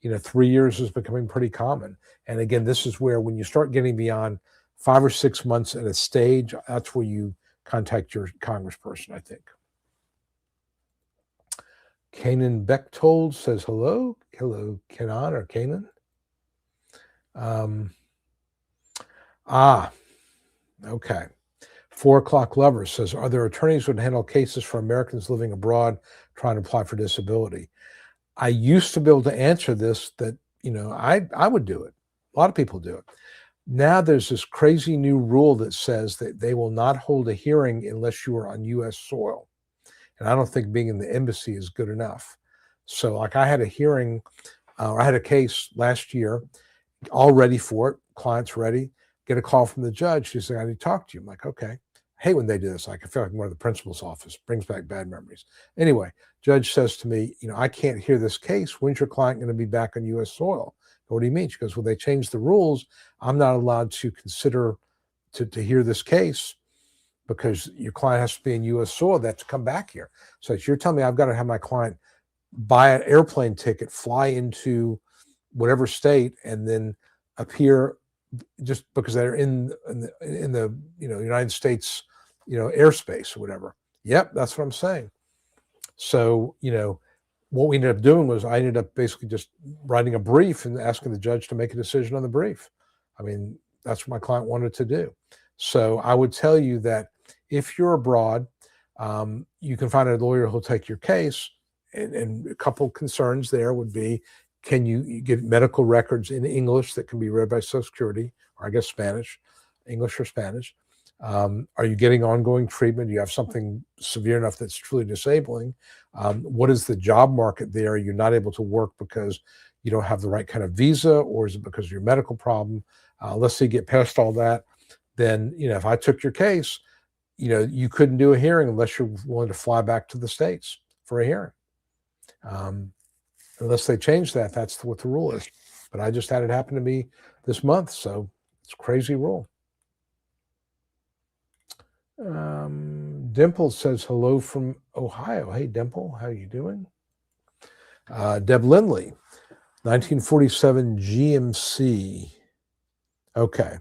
3 years is becoming pretty common. And again, this is where when you start getting beyond 5 or 6 months at a stage, that's where you contact your congressperson, I think. Kanan Bechtold says hello. Hello, Kenan or Kanan. Okay. 4 O'Clock Lover says, are there attorneys who would handle cases for Americans living abroad trying to apply for disability? I used to be able to answer this that, I would do it. A lot of people do it. Now there's this crazy new rule that says that they will not hold a hearing unless you are on U.S. soil. And I don't think being in the embassy is good enough. So like I had a hearing, I had a case last year, all ready for it, client's ready, get a call from the judge. She's like, I need to talk to you. I'm like, okay. I hate when they do this. I feel like I'm going to the principal's office, brings back bad memories. Anyway, judge says to me, I can't hear this case. When's your client going to be back on U.S. soil? What do you mean? She goes, well, they changed the rules. I'm not allowed to consider to hear this case because your client has to be in U.S. soil. They have to come back here. So you're telling me I've got to have my client buy an airplane ticket, fly into whatever state, and then appear just because they're in the United States airspace or whatever. Yep, that's what I'm saying. So what we ended up doing was I ended up basically just writing a brief and asking the judge to make a decision on the brief. I mean, that's what my client wanted to do. So I would tell you that if you're abroad, you can find a lawyer who'll take your case. And a couple concerns there would be, can you get medical records in English that can be read by Social Security, or I guess Spanish, English or Spanish? Are you getting ongoing treatment? Do you have something severe enough that's truly disabling? What is the job market there? Are you not able to work because you don't have the right kind of visa, or is it because of your medical problem? Let's say you get past all that. Then, if I took your case, you couldn't do a hearing unless you're willing to fly back to the States for a hearing. Unless they change that, that's what the rule is. But I just had it happen to me this month, so it's a crazy rule. Dimple says hello from Ohio. Hey, Dimple, how are you doing? Deb Lindley, 1947 GMC. Okay.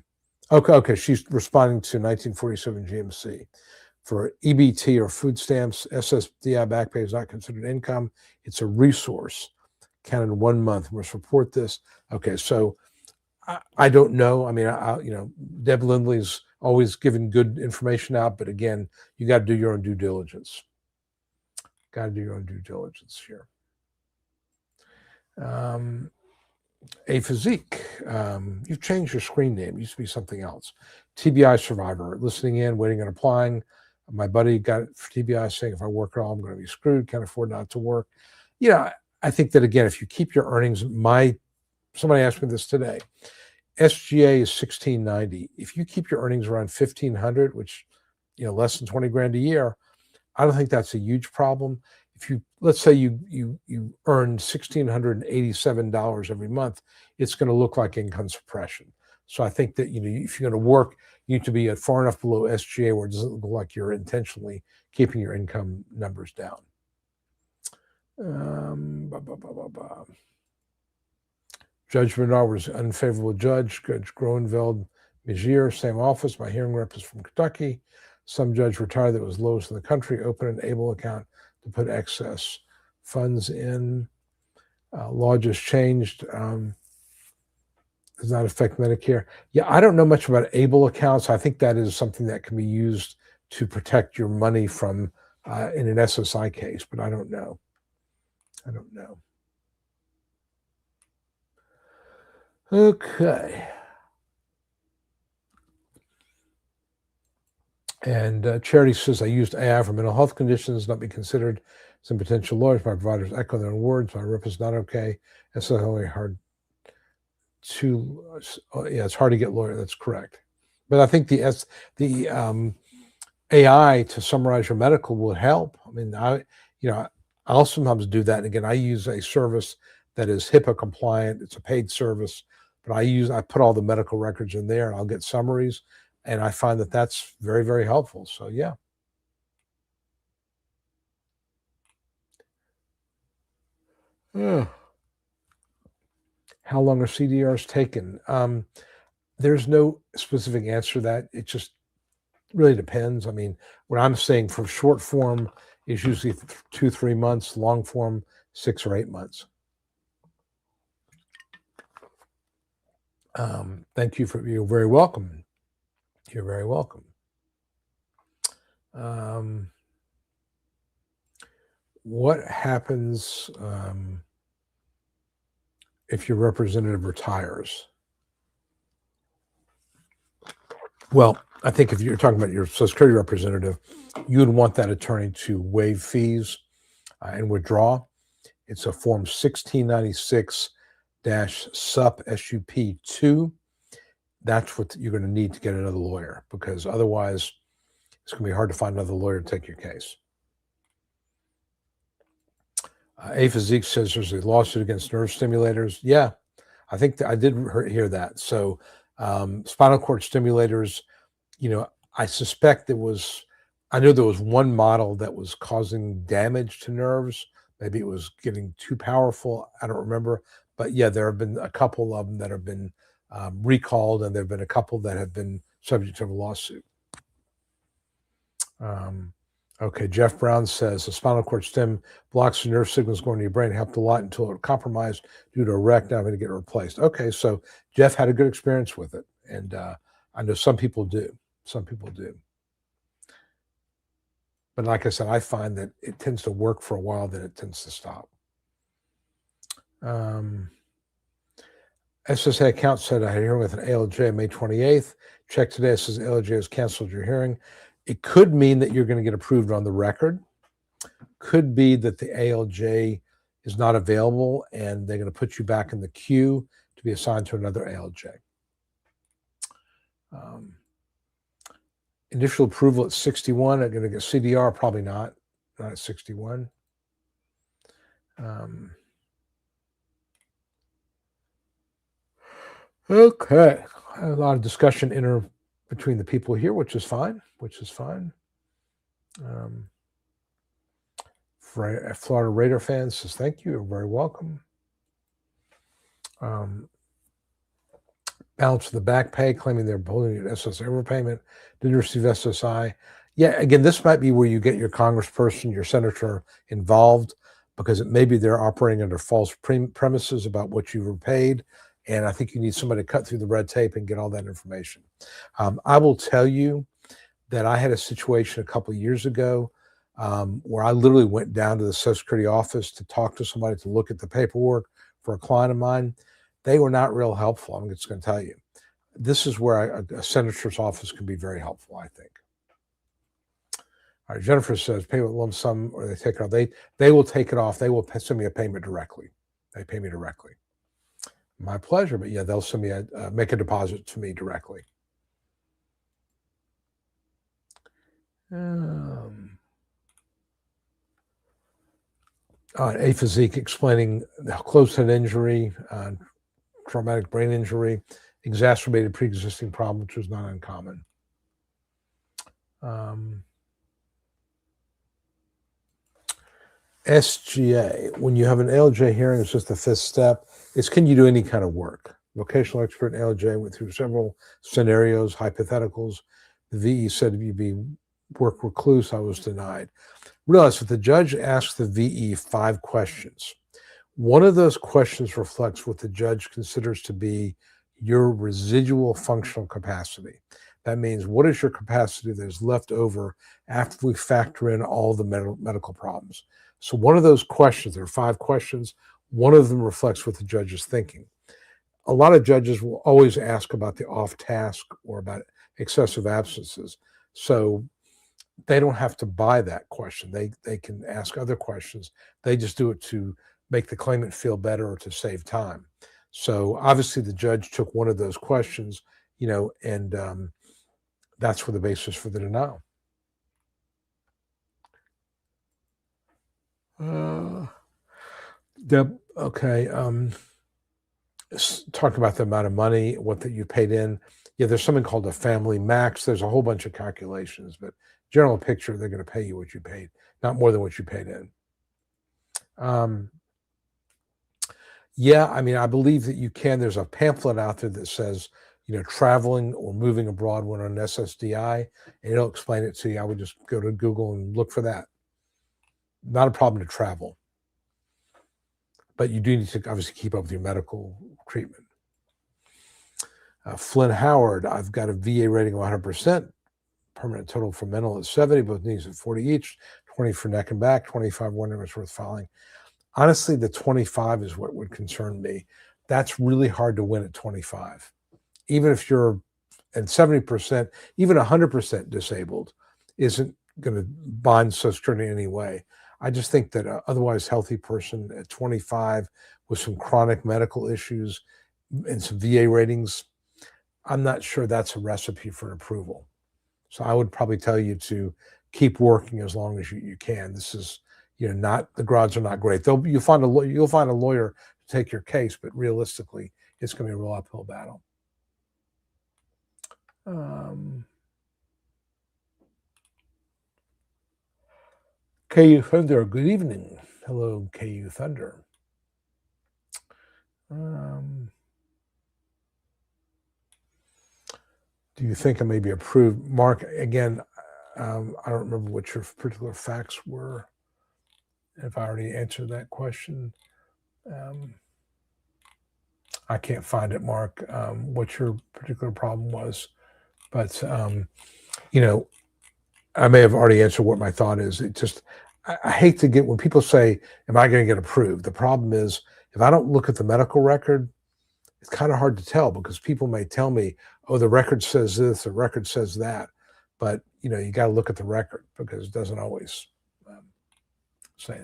She's responding to 1947 GMC. For EBT or food stamps, SSDI back pay is not considered income. It's a resource counted 1 month. We must report this. Okay, so I don't know. I mean, Deb Lindley's always giving good information out, but again, you got to do your own due diligence. Got to do your own due diligence here. A Physique, you've changed your screen name. It used to be something else. TBI survivor, listening in, waiting and applying. My buddy got it for TBI, saying if I work at all, I'm going to be screwed. Can't afford not to work. I think that again, if you keep your earnings, somebody asked me this today. SGA is $1,690. If you keep your earnings around $1,500, which less than 20 grand a year, I don't think that's a huge problem. If let's say you earn $1,687 every month, it's going to look like income suppression. So I think that if you're going to work, you need to be far enough below SGA where it doesn't look like you're intentionally keeping your income numbers down. Judge Bernard was an unfavorable judge. Judge Groenveld Mezier, same office. My hearing rep is from Kentucky. Some judge retired that was lowest in the country. Open an ABLE account to put excess funds in. Law just changed. Does not affect Medicare. Yeah, I don't know much about ABLE accounts. I think that is something that can be used to protect your money from in an SSI case, but I don't know. Okay. And Charity says, I used AI for mental health conditions, not be considered some potential lawyers. My providers echo their own words. My rep is not okay. It's only hard yeah, it's hard to get lawyer. That's correct. But I think the AI to summarize your medical will help. I mean, I'll sometimes do that. And again, I use a service that is HIPAA compliant. It's a paid service, but I put all the medical records in there and I'll get summaries. And I find that that's very, very helpful. So yeah. How long are CDRs taken? There's no specific answer to that. It just really depends. I mean, what I'm saying for short form is usually 2-3 months, long form 6 or 8 months. Thank you you're very welcome. You're very welcome. What happens if your representative retires? Well, I think if you're talking about your Social Security representative, you would want that attorney to waive fees and withdraw. It's a form 1696-SUP 2. That's what you're going to need to get another lawyer, because otherwise it's going to be hard to find another lawyer to take your case. A Physique says there's a lawsuit against nerve stimulators. Yeah, I think I did hear that. So spinal cord stimulators, I suspect I know there was one model that was causing damage to nerves. Maybe it was getting too powerful. I don't remember. But yeah, there have been a couple of them that have been recalled, and there have been a couple that have been subject to a lawsuit. Okay, Jeff Brown says a spinal cord stim blocks the nerve signals going to your brain. Helped a lot until it compromised due to a wreck. Now I'm going to get it replaced. Okay, so Jeff had a good experience with it, and I know some people do. Some people do. But like I said, I find that it tends to work for a while, then it tends to stop. SSI account said I had a hearing with an ALJ May 28th. Check today. It says ALJ has canceled your hearing. It could mean that you're going to get approved on the record. Could be that the ALJ is not available and they're going to put you back in the queue to be assigned to another ALJ. Initial approval at 61. I'm going to get CDR, probably not at 61. Okay, a lot of discussion between the people here, which is fine. Florida Raider fans says thank you. You're very welcome. Balance of the back pay, claiming they're holding an SSI overpayment, didn't receive SSI. Yeah, again, this might be where you get your congressperson, your senator involved, because maybe they're operating under false premises about what you were paid. And I think you need somebody to cut through the red tape and get all that information. I will tell you that I had a situation a couple of years ago where I literally went down to the Social Security office to talk to somebody to look at the paperwork for a client of mine. They were not real helpful. I'm just going to tell you. This is where a senator's office can be very helpful, I think. All right, Jennifer says, pay with lump sum or they take it off. They will take it off. They will send me a payment directly. They pay me directly. My pleasure. But yeah, they'll send me make a deposit to me directly. A Physique explaining close-head injury, traumatic brain injury, exacerbated pre-existing problem, which was not uncommon. SGA, when you have an ALJ hearing, it's just the fifth step. It's can you do any kind of work? Vocational expert ALJ went through several scenarios, hypotheticals. The VE said if you be work recluse, I was denied. Realize that the judge asked the VE 5 questions. One of those questions reflects what the judge considers to be your residual functional capacity. That means what is your capacity that is left over after we factor in all the medical problems. So one of those questions, there are 5 questions, one of them reflects what the judge is thinking. A lot of judges will always ask about the off task or about excessive absences. So they don't have to buy that question. They can ask other questions. They just do it to make the claimant feel better or to save time. So obviously the judge took one of those questions, and that's for the basis for the denial. Deb, okay. Talk about the amount of money, what that you paid in. Yeah, there's something called a family max. There's a whole bunch of calculations, but general picture, they're going to pay you what you paid, not more than what you paid in. Yeah, I mean, I believe that you can. There's a pamphlet out there that says, traveling or moving abroad when on SSDI, and it'll explain it to you. I would just go to Google and look for that. Not a problem to travel, but you do need to obviously keep up with your medical treatment. Flynn Howard, I've got a VA rating of 100%, permanent total for mental at 70, both knees at 40 each, 20 for neck and back, 25 wondering what's worth filing. Honestly, the 25 is what would concern me. That's really hard to win at 25. Even if you're at 70%, even 100% disabled isn't going to bind Social Security in any way. I just think that an otherwise healthy person at 25 with some chronic medical issues and some VA ratings, I'm not sure that's a recipe for an approval. So I would probably tell you to keep working as long as you can. This is, not, the odds are not great. You'll find a lawyer to take your case, but realistically, it's going to be a real uphill battle. KU Thunder, good evening. Hello, KU Thunder. Do you think I may be approved? Mark, again, I don't remember what your particular facts were. If I already answered that question, I can't find it, Mark, what your particular problem was. But, I may have already answered what my thought is. It just, I hate to get, when people say, am I going to get approved? The problem is, if I don't look at the medical record, it's kind of hard to tell, because people may tell me, oh, the record says this, the record says that. But, you got to look at the record, because it doesn't always say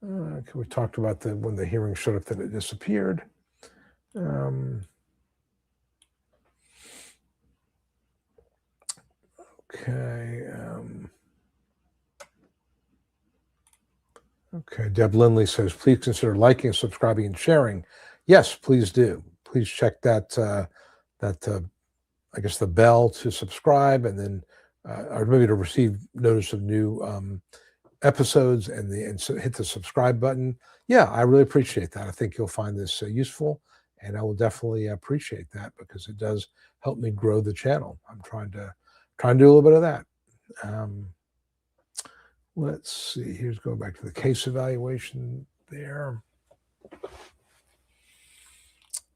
that. We talked about when the hearing showed up that it disappeared. Okay. Okay. Deb Lindley says, please consider liking, subscribing, and sharing. Yes, please do. Please check that, I guess, the bell to subscribe, and then, or maybe to receive notice of new episodes, and so hit the subscribe button. Yeah, I really appreciate that. I think you'll find this useful, and I will definitely appreciate that, because it does help me grow the channel. I'm trying to do a little bit of that. Let's see. Here's going back to the case evaluation there.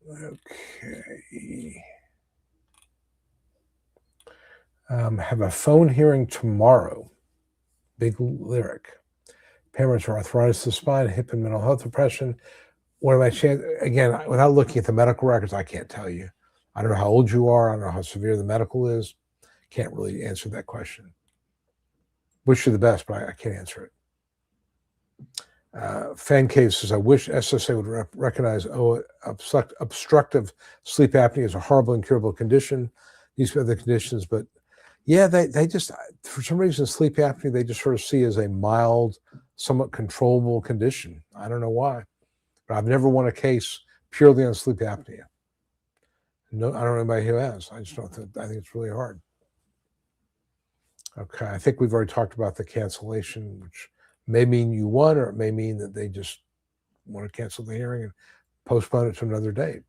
Okay. Have a phone hearing tomorrow. Big lyric. Payments for arthritis of the spine, hip and mental health depression. What are my chances? Again, without looking at the medical records, I can't tell you. I don't know how old you are. I don't know how severe the medical is. Can't really answer that question. Wish you the best, but I can't answer it. Fan Cave says, I wish SSA would recognize obstructive sleep apnea as a horrible incurable condition. These other conditions, but yeah, they just, for some reason, sleep apnea, they just sort of see as a mild, somewhat controllable condition. I don't know why, but I've never won a case purely on sleep apnea. No, I don't know anybody who has. I just don't think, I think it's really hard. Okay, I think we've already talked about the cancellation, which may mean you won, or it may mean that they just want to cancel the hearing and postpone it to another date.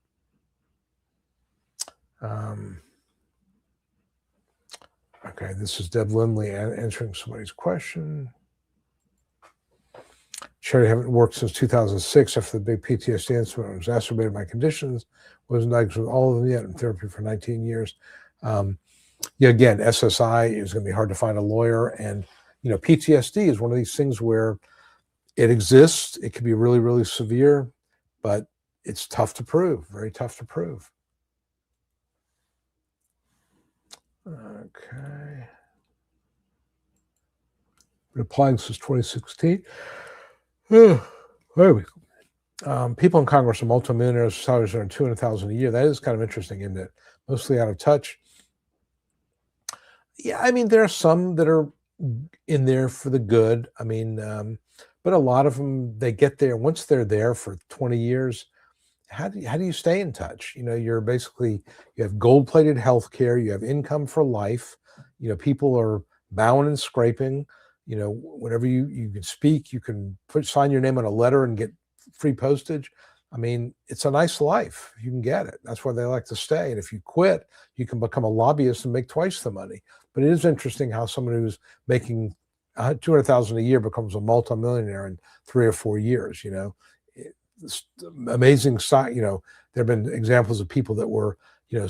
Okay, this is Deb Lindley answering somebody's question. Sherry, haven't worked since 2006 after the big PTSD incident. It exacerbated my conditions. Wasn't diagnosed with all of them yet. I'm in therapy for 19 years. Yeah, again, SSI is going to be hard to find a lawyer. And, PTSD is one of these things where it exists. It can be really, really severe, but it's tough to prove, very tough to prove. Okay. Been applying since 2016. People in Congress are multimillionaires, salaries earn $200,000 a year. That is kind of interesting, isn't it? Mostly out of touch. Yeah, I mean, there are some that are in there for the good. I mean, but a lot of them, they get there once they're there for 20 years. How do you stay in touch? You're basically, you have gold-plated health care, you have income for life. People are bowing and scraping. Whenever you can speak, you can sign your name on a letter and get free postage. I mean, it's a nice life. You can get it. That's why they like to stay. And if you quit, you can become a lobbyist and make twice the money. But it is interesting how someone who's making $200,000 a year becomes a multimillionaire in 3 or 4 years. It's amazing stock. There have been examples of people that were,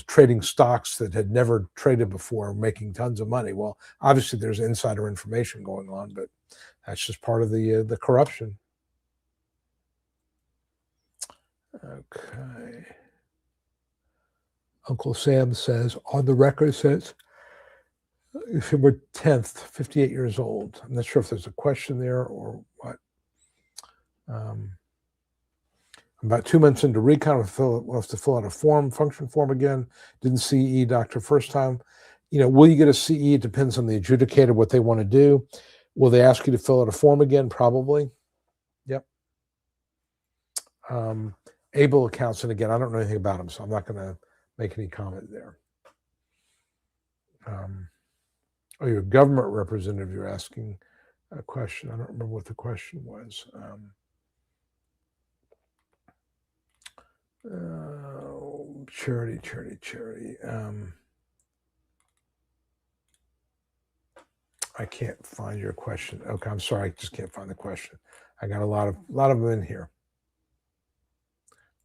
trading stocks that had never traded before, making tons of money. Well, obviously there's insider information going on, but that's just part of the corruption. Okay. Uncle Sam says, on the record since December 10th, 58 years old. I'm not sure if there's a question there or what. About 2 months into recon, we'll have to fill out a function form again. Didn't CE doctor first time. Will you get a CE? It depends on the adjudicator, what they want to do. Will they ask you to fill out a form again? Probably. Yep. Able accounts, and again, I don't know anything about them, so I'm not going to make any comment there. You're a government representative, you're asking a question. I don't remember what the question was. Charity. I can't find your question. Okay, I'm sorry, I just can't find the question. I got a lot of them in here.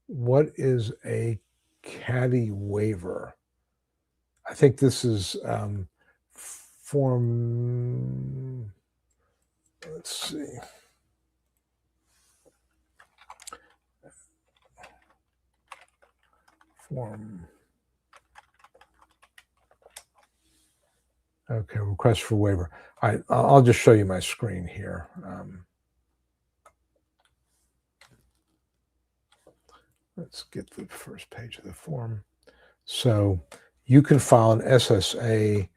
What is a caddy waiver? I think this is form. Let's see. Form. Okay, request for waiver. I'll just show you my screen here. Let's get the first page of the form. So you can file an SSA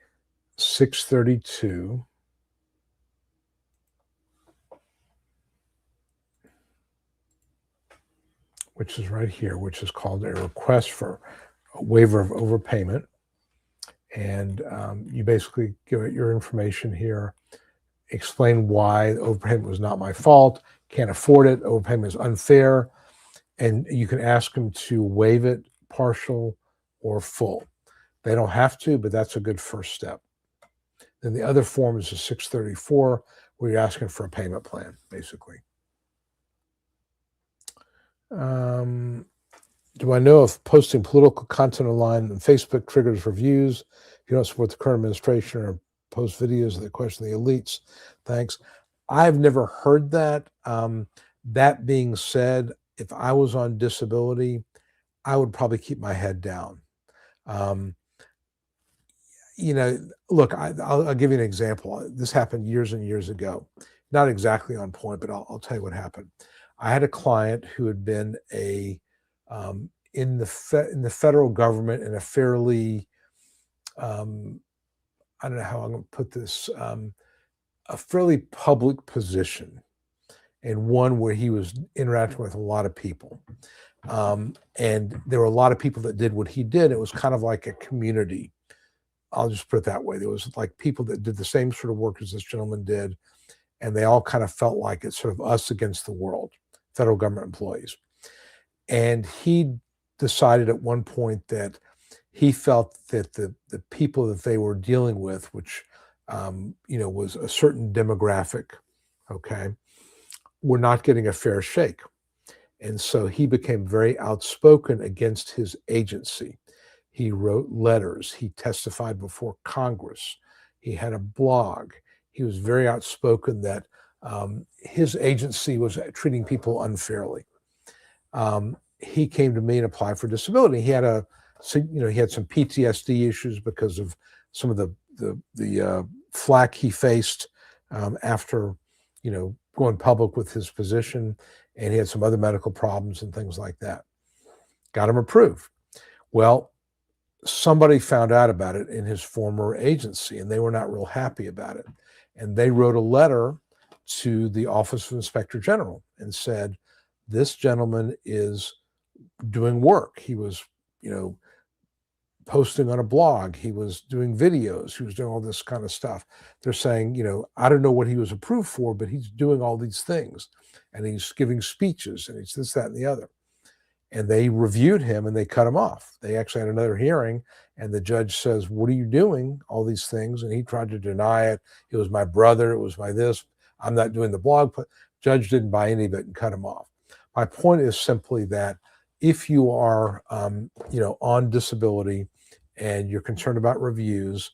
632, which is right here, which is called a request for a waiver of overpayment. And you basically give it your information here, explain why the overpayment was not my fault, can't afford it, overpayment is unfair, and you can ask them to waive it, partial or full. They don't have to, but that's a good first step. Then the other form is a 634, where you're asking for a payment plan, basically. Do I know if posting political content online on Facebook triggers reviews? If you don't support the current administration or post videos that question the elites, thanks. I've never heard that. That being said, if I was on disability, I would probably keep my head down. Look, I'll give you an example. This happened years and years ago. Not exactly on point, but I'll tell you what happened. I had a client who had been in the federal government in a fairly, I don't know how I'm going to put this, a fairly public position, and one where he was interacting with a lot of people. And there were a lot of people that did what he did. It was kind of like a community. I'll just put it that way. There was like people that did the same sort of work as this gentleman did, and they all kind of felt like it's sort of us against the world, federal government employees. And he decided at one point that he felt that the people that they were dealing with, which was a certain demographic, okay, were not getting a fair shake. And so he became very outspoken against his agency. He wrote letters. He testified before Congress. He had a blog. He was very outspoken that his agency was treating people unfairly. He came to me and applied for disability. He had he had some PTSD issues because of some of the flack he faced after going public with his position, and he had some other medical problems and things like that. Got him approved. Well, somebody found out about it in his former agency, and they were not real happy about it. And they wrote a letter to the Office of Inspector General and said, this gentleman is doing work. He was, posting on a blog. He was doing videos. He was doing all this kind of stuff. They're saying, I don't know what he was approved for, but he's doing all these things. And he's giving speeches, and he's this, that, and the other. And they reviewed him, and they cut him off. They actually had another hearing, and the judge says, what are you doing, all these things? And he tried to deny it. It was my brother. It was my this. I'm not doing the blog. But judge didn't buy any of it and cut him off. My point is simply that if you are, on disability and you're concerned about reviews,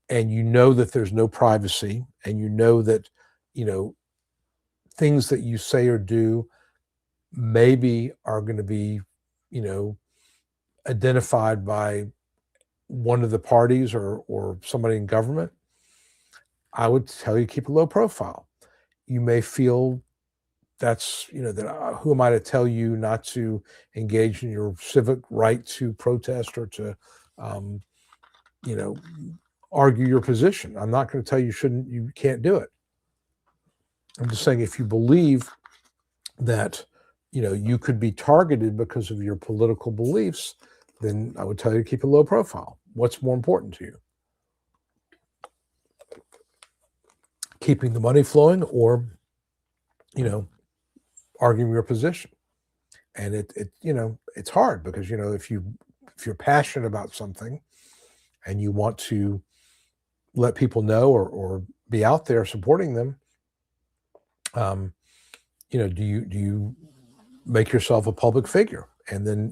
and you know that there's no privacy, and you know that, things that you say or do maybe are going to be, identified by one of the parties or somebody in government, I would tell you keep a low profile. You may feel that's, that who am I to tell you not to engage in your civic right to protest or to, argue your position. I'm not going to tell you you can't do it. I'm just saying, if you believe that, you could be targeted because of your political beliefs, then I would tell you to keep a low profile. What's more important to you? Keeping the money flowing or, arguing your position. And it's hard because, if you're passionate about something and you want to let people know or be out there supporting them, do you make yourself a public figure and then,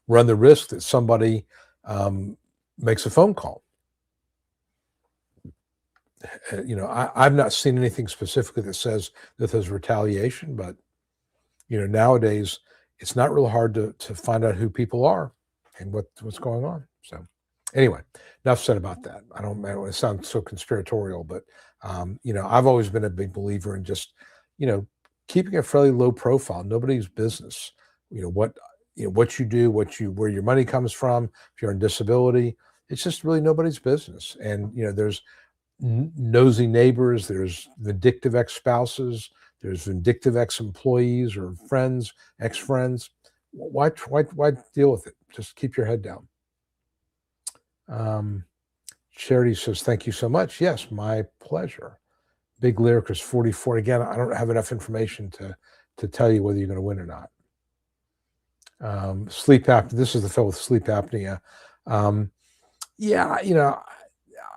run the risk that somebody makes a phone call? I've not seen anything specifically that says that there's retaliation, but, nowadays it's not real hard to find out who people are and what's going on. So anyway, enough said about that. I don't want to sound so conspiratorial, but, I've always been a big believer in just, keeping a fairly low profile, nobody's business, what you do, where your money comes from. If you're on disability, it's just really nobody's business. And, there's nosy neighbors, there's vindictive ex-spouses, there's vindictive ex-employees or friends, ex-friends. Why deal with it? Just keep your head down. Charity says, thank you so much. Yes, my pleasure. Big Lyricist 44. Again, I don't have enough information to tell you whether you're going to win or not. Sleep apnea. This is the fellow with sleep apnea.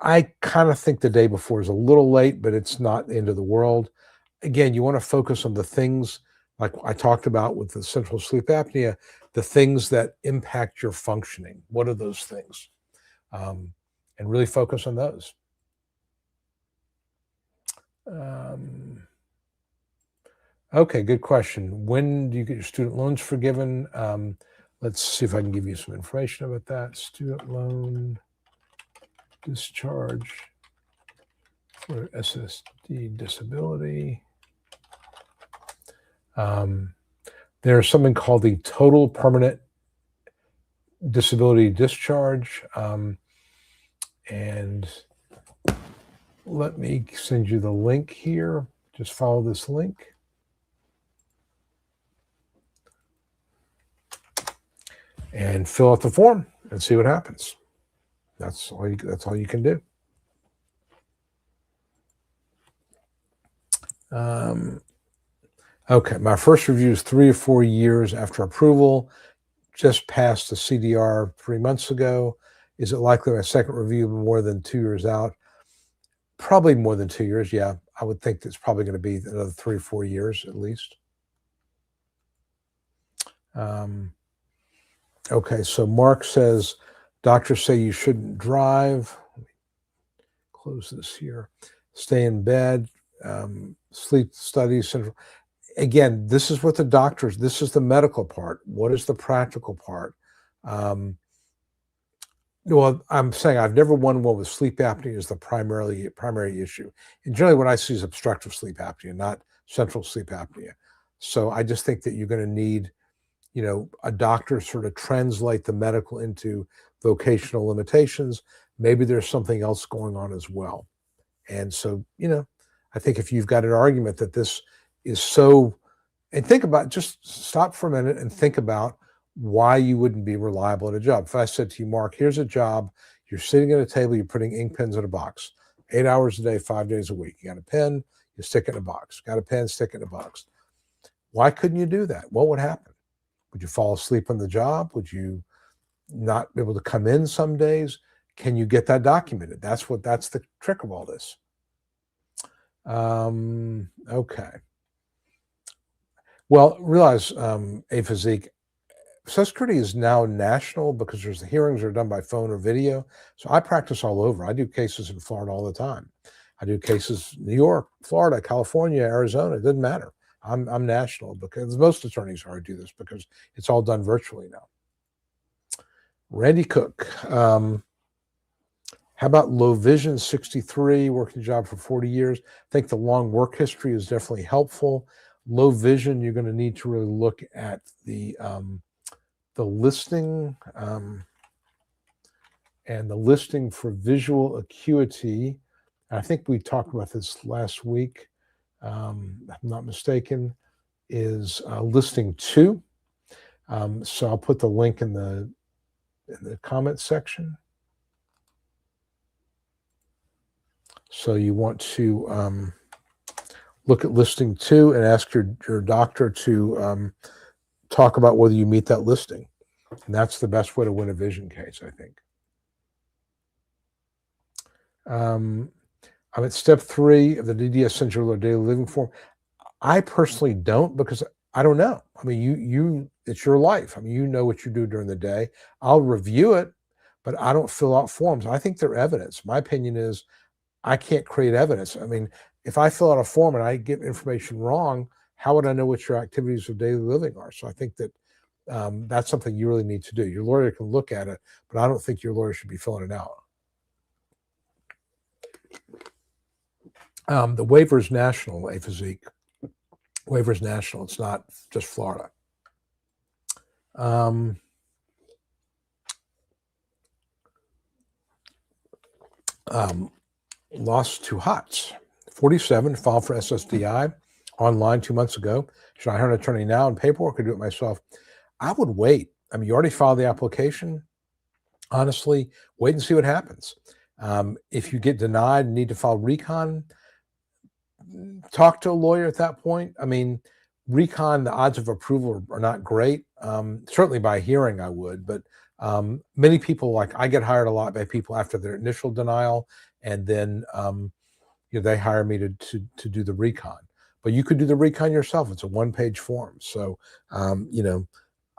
I kind of think the day before is a little late, but it's not the end of the world. Again, you want to focus on the things like I talked about with the central sleep apnea, the things that impact your functioning. What are those things? And really focus on those. Okay, good question. When do you get your student loans forgiven? Let's see if I can give you some information about that. Student loan discharge for SSD disability. There's something called the total permanent disability discharge. And let me send you the link here. Just follow this link. And fill out the form and see what happens. That's all you can do. Okay, my first review is 3 or 4 years after approval. Just passed the CDR 3 months ago. Is it likely my second review will be more than 2 years out? Probably more than 2 years, yeah. I would think it's probably going to be another 3 or 4 years at least. Okay, so Mark says, doctors say you shouldn't drive. Let me close this here. Stay in bed, sleep studies. Central. Again, this is what this is the medical part. What is the practical part? Well, I'm saying I've never won one with sleep apnea as the primary issue. And generally what I see is obstructive sleep apnea, not central sleep apnea. So I just think that you're going to need, a doctor sort of translate the medical into vocational limitations. Maybe there's something else going on as well. And so, I think if you've got an argument that this is so, and just stop for a minute and think about why you wouldn't be reliable at a job. If I said to you, Mark, here's a job, you're sitting at a table, you're putting ink pens in a box, 8 hours a day, 5 days a week. You got a pen, you stick it in a box. Got a pen, stick it in a box. Why couldn't you do that? What would happen? Would you fall asleep on the job? Would you not be able to come in some days? Can you get that documented? That's the trick of all this. Okay. Well, realize, aphysique, Social Security is now national because the hearings are done by phone or video. So I practice all over. I do cases in Florida all the time. I do cases in New York, Florida, California, Arizona. It doesn't matter. I'm national because most attorneys are do this because it's all done virtually now. Randy Cook. How about low vision, 63, working the job for 40 years? I think the long work history is definitely helpful. Low vision, you're going to need to really look at the listing and the listing for visual acuity. I think we talked about this last week, if I'm not mistaken, is listing 2. So I'll put the link in the comment section. So you want to look at listing 2 and ask your doctor to talk about whether you meet that listing. And that's the best way to win a vision case, I think. I'm at step 3 of the DDS Central Daily Living Form. I personally don't, because I don't know. I mean, it's your life. I mean, you know what you do during the day. I'll review it, but I don't fill out forms. I think they're evidence. My opinion is I can't create evidence. I mean, if I fill out a form and I get information wrong, how would I know what your activities of daily living are? So I think that that's something you really need to do. Your lawyer can look at it, but I don't think your lawyer should be filling it out. The waivers national, aphysique. Waivers national. It's not just Florida. Lost to HOTS. 47, filed for SSDI online 2 months ago. Should I hire an attorney now and paperwork or do it myself? I would wait. I mean, you already filed the application. Honestly, wait and see what happens. If you get denied and need to file recon, talk to a lawyer at that point. I mean, recon, the odds of approval are not great. Certainly by hearing, I would, but many people, like I get hired a lot by people after their initial denial, and then they hire me to do the recon. But you could do the recon yourself. It's a 1-page form. So,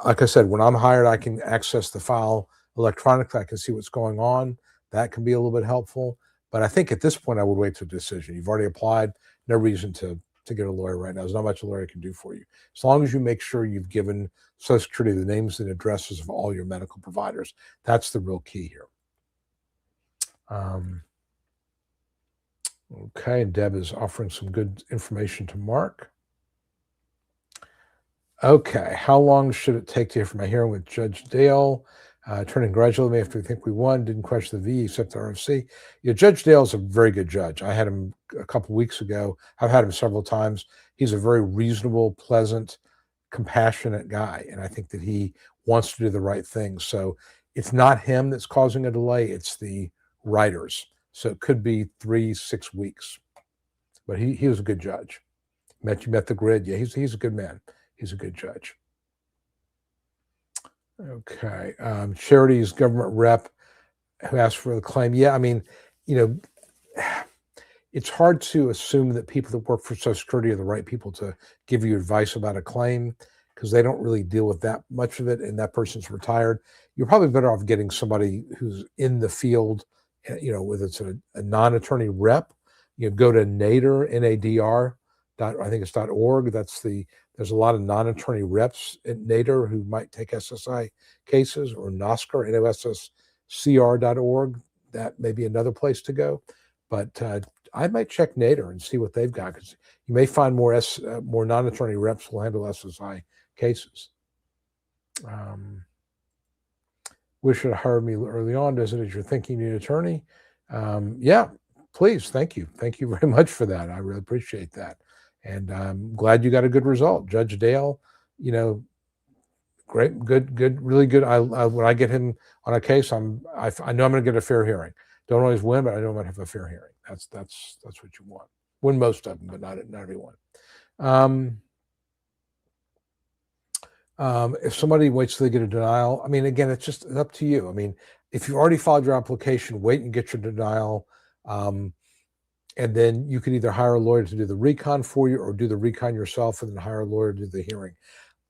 like I said, when I'm hired, I can access the file electronically. I can see what's going on. That can be a little bit helpful. But I think at this point, I would wait for a decision. You've already applied. No reason to get a lawyer right now. There's not much a lawyer can do for you. As long as you make sure you've given Social Security the names and addresses of all your medical providers. That's the real key here. Okay, and Deb is offering some good information to Mark. Okay, how long should it take to hear from my hearing with Judge Dale? Attorney congratulated me after we think we won, didn't question the V except the RFC. Judge Dale's a very good judge. I had him a couple weeks ago. I've had him several times. He's a very reasonable, pleasant, compassionate guy, and I think that he wants to do the right thing. So it's not him that's causing a delay, it's the writers. So it could be 3-6 weeks. But he was a good judge. You met the grid. Yeah, he's a good man. He's a good judge. Okay. Charity's government rep who asked for the claim. Yeah, I mean, it's hard to assume that people that work for Social Security are the right people to give you advice about a claim because they don't really deal with that much of it, and that person's retired. You're probably better off getting somebody who's in the field, whether it's a non-attorney rep. Go to NADR, N-A-D-R, I think it's .org. There's a lot of non-attorney reps at NADR who might take SSI cases, or NOSCR, NOSSCR.org. That may be another place to go. But I might check Nader and see what they've got, because you may find more non-attorney reps will handle SSI cases. Wish you to hire me early on. Does it as you're thinking you need an attorney? Yeah, please. Thank you. Thank you very much for that. I really appreciate that. And I'm glad you got a good result. Judge Dale, you know, great, good, really good. When I get him on a case, I know I'm going to get a fair hearing. Don't always win, but I know I'm going to have a fair hearing. That's what you want. Win most of them, but not everyone. If somebody waits till they get a denial, I mean, again, it's just up to you. I mean, if you already filed your application, wait and get your denial. And then you can either hire a lawyer to do the recon for you, or do the recon yourself and then hire a lawyer to do the hearing.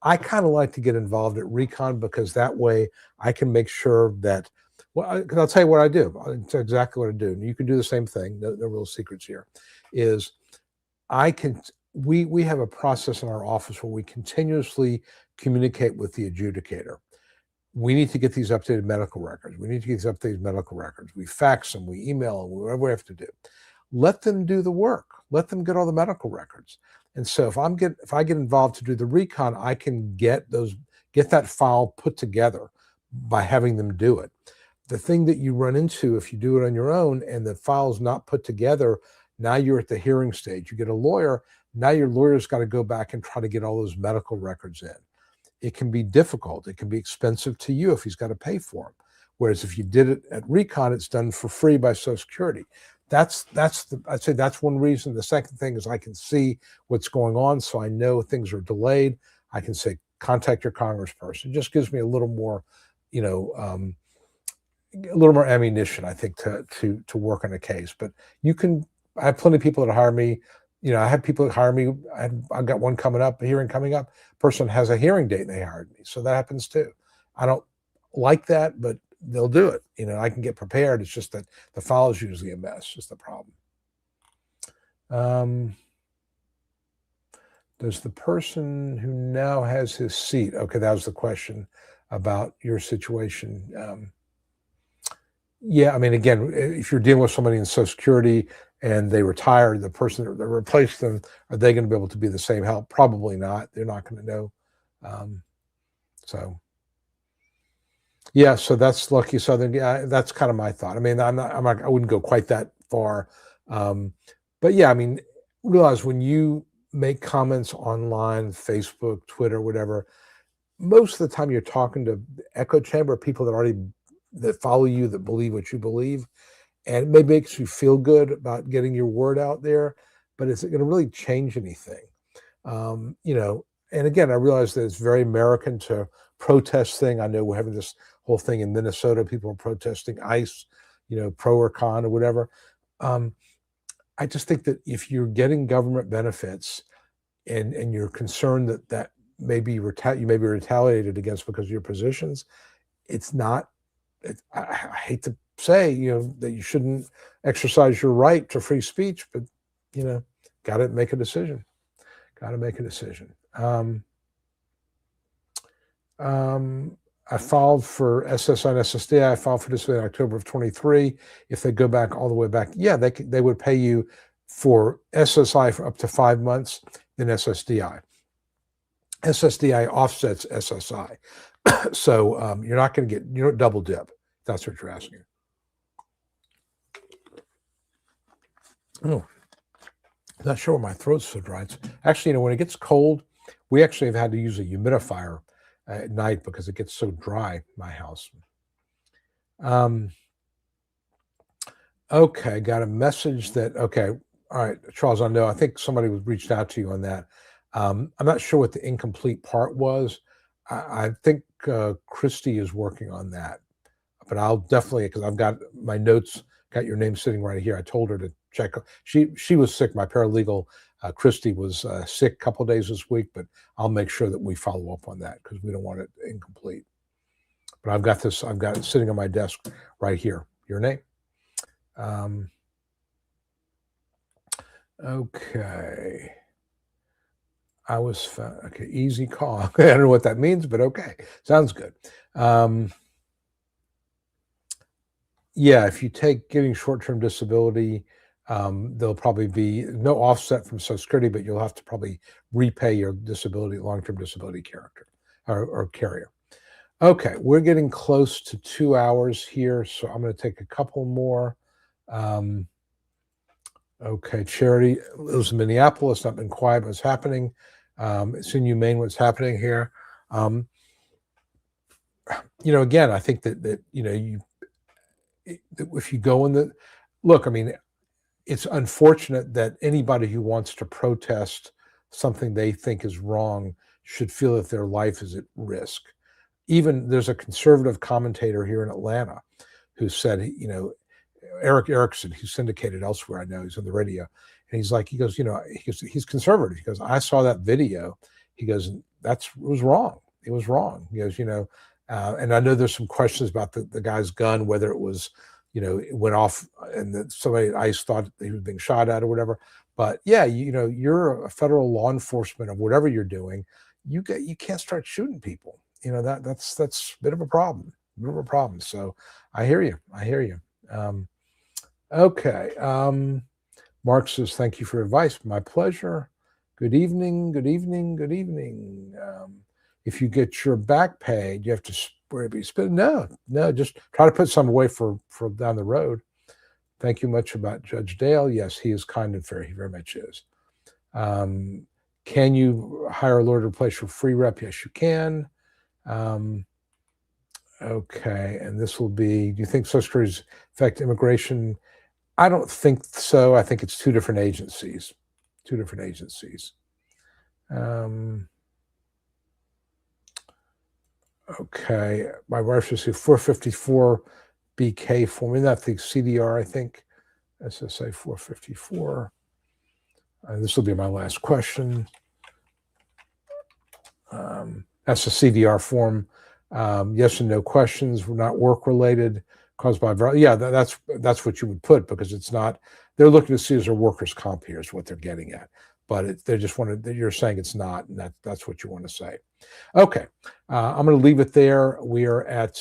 I kind of like to get involved at recon, because that way I can make sure that, well, because I'll tell you what I do. It's exactly what I do. And you can do the same thing. No real secrets here. Is we have a process in our office where we continuously communicate with the adjudicator. We need to get these updated medical records. We need to get these updated medical records. We fax them, we email them, whatever we have to do. Let them do the work. Let them get all the medical records. And so if I get involved to do the recon, I can get that file put together by having them do it. The thing that you run into if you do it on your own and the file's not put together, now you're at the hearing stage. You get a lawyer, now your lawyer's got to go back and try to get all those medical records in. It can be difficult. It can be expensive to you if he's got to pay for them. Whereas if you did it at recon, it's done for free by Social Security. I'd say that's one reason. The second thing is I can see what's going on, so I know things are delayed. I can say, contact your congressperson. It just gives me a little more, a little more ammunition, I think, to work on a case. But I have plenty of people that hire me. I had people that hire me. I've got one coming up, a hearing coming up. Person has a hearing date and they hired me. So that happens too. I don't like that, but they'll do it. I can get prepared. It's just that the file is usually a mess, is the problem. Does the person who now has his seat, okay, that was the question about your situation. Yeah, I mean, again, if you're dealing with somebody in Social Security and they retire, the person that replaced them, are they going to be able to be the same help? Probably not. They're not going to know. Yeah, so that's Lucky Southern. Yeah, that's kind of my thought. I mean, I wouldn't go quite that far. But yeah, I mean, realize when you make comments online, Facebook, Twitter, whatever, most of the time you're talking to echo chamber people that follow you, that believe what you believe. And it may make you feel good about getting your word out there, but is it going to really change anything? And again, I realize that it's very American to protest thing. I know we're having this whole thing in Minnesota. People are protesting ICE, pro or con or whatever. I just think that if you're getting government benefits and you're concerned that you may be retaliated against because of your positions, I hate to say, that you shouldn't exercise your right to free speech, but, got to make a decision. I filed for SSI and SSDI. I filed for this in October of 23. If they go back all the way back, yeah, they would pay you for SSI for up to 5 months, then SSDI. SSDI offsets SSI. So you're not going to get, double dip. That's what you're asking. Oh, not sure why my throat's so dry. Actually, when it gets cold, we actually have had to use a humidifier at night because it gets so dry, my house. Okay, got a message that, okay, all right, Charles, I think somebody reached out to you on that. I'm not sure what the incomplete part was. I think Christy is working on that, but I'll definitely, because I've got my notes, got your name sitting right here. I told her to check. She was sick. My paralegal, Christy, was sick a couple of days this week, but I'll make sure that we follow up on that because we don't want it incomplete. But I've got it sitting on my desk right here. Your name? Okay. Okay, easy call. I don't know what that means, but okay. Sounds good. Yeah, if you take getting short-term disability, There'll probably be no offset from Social Security, but you'll have to probably repay your disability, long-term disability character or carrier. Okay, we're getting close to 2 hours here, so I'm going to take a couple more. Okay, Charity lives in Minneapolis, not been quiet what's happening. It's inhumane what's happening here. Again, I think that if you go in the look, I mean, it's unfortunate that anybody who wants to protest something they think is wrong should feel that their life is at risk. Even there's a conservative commentator here in Atlanta who said, Eric Erickson, who's syndicated elsewhere, I know he's on the radio, and he's conservative. He goes, I saw that video. He goes, it was wrong. It was wrong. He goes, and I know there's some questions about the guy's gun, whether it was, it went off and that somebody at ICE thought he was being shot at or whatever. But yeah, you're a federal law enforcement of whatever you're doing. You can't start shooting people. That's a bit of a problem. So I hear you. Okay. Mark says, thank you for your advice. My pleasure. Good evening. If you get your back paid, you have to spend. No, just try to put some away for down the road. Thank you much about Judge Dale. Yes, he is kind and fair. He very much is. Can you hire a lawyer to replace your free rep? Yes, you can. Okay, and this will be, do you think Social Security's affect immigration? I don't think so. I think it's two different agencies. Okay, my wife says 454 BK form, isn't that the CDR, I think? SSI 454. This will be my last question. That's a CDR form. Yes and no questions, not work related, caused by that's what you would put, because it's not. They're looking to see as a workers' comp here is what they're getting at, but they just wanted. You're saying it's not, and that's what you want to say. Okay, I'm going to leave it there. We are at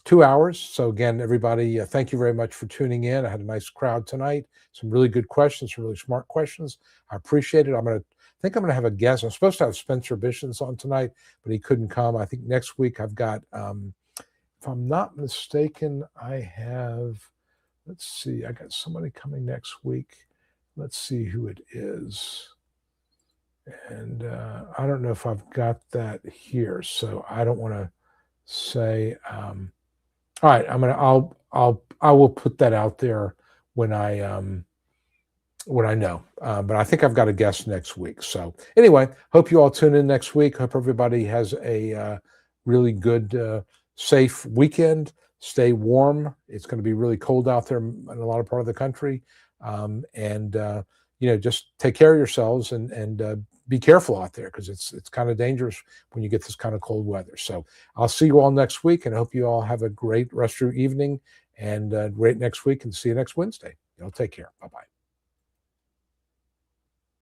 2 hours. So again, everybody, thank you very much for tuning in. I had a nice crowd tonight. Some really good questions, some really smart questions. I appreciate it. I think I'm going to have a guest. I'm supposed to have Spencer Bishens on tonight, but he couldn't come. I think next week I've got, if I'm not mistaken, I have, let's see, I got somebody coming next week. Let's see who it is. And I don't know if I've got that here, so I don't want to say. All right, I will put that out there when I know. But I think I've got a guest next week. So anyway, hope you all tune in next week. Hope everybody has a really good, safe weekend. Stay warm. It's going to be really cold out there in a lot of part of the country. Just take care of yourselves and be careful out there, because it's kind of dangerous when you get this kind of cold weather. So I'll see you all next week, and I hope you all have a great rest of your evening and great next week, and see you next Wednesday. Y'all take care. Bye-bye.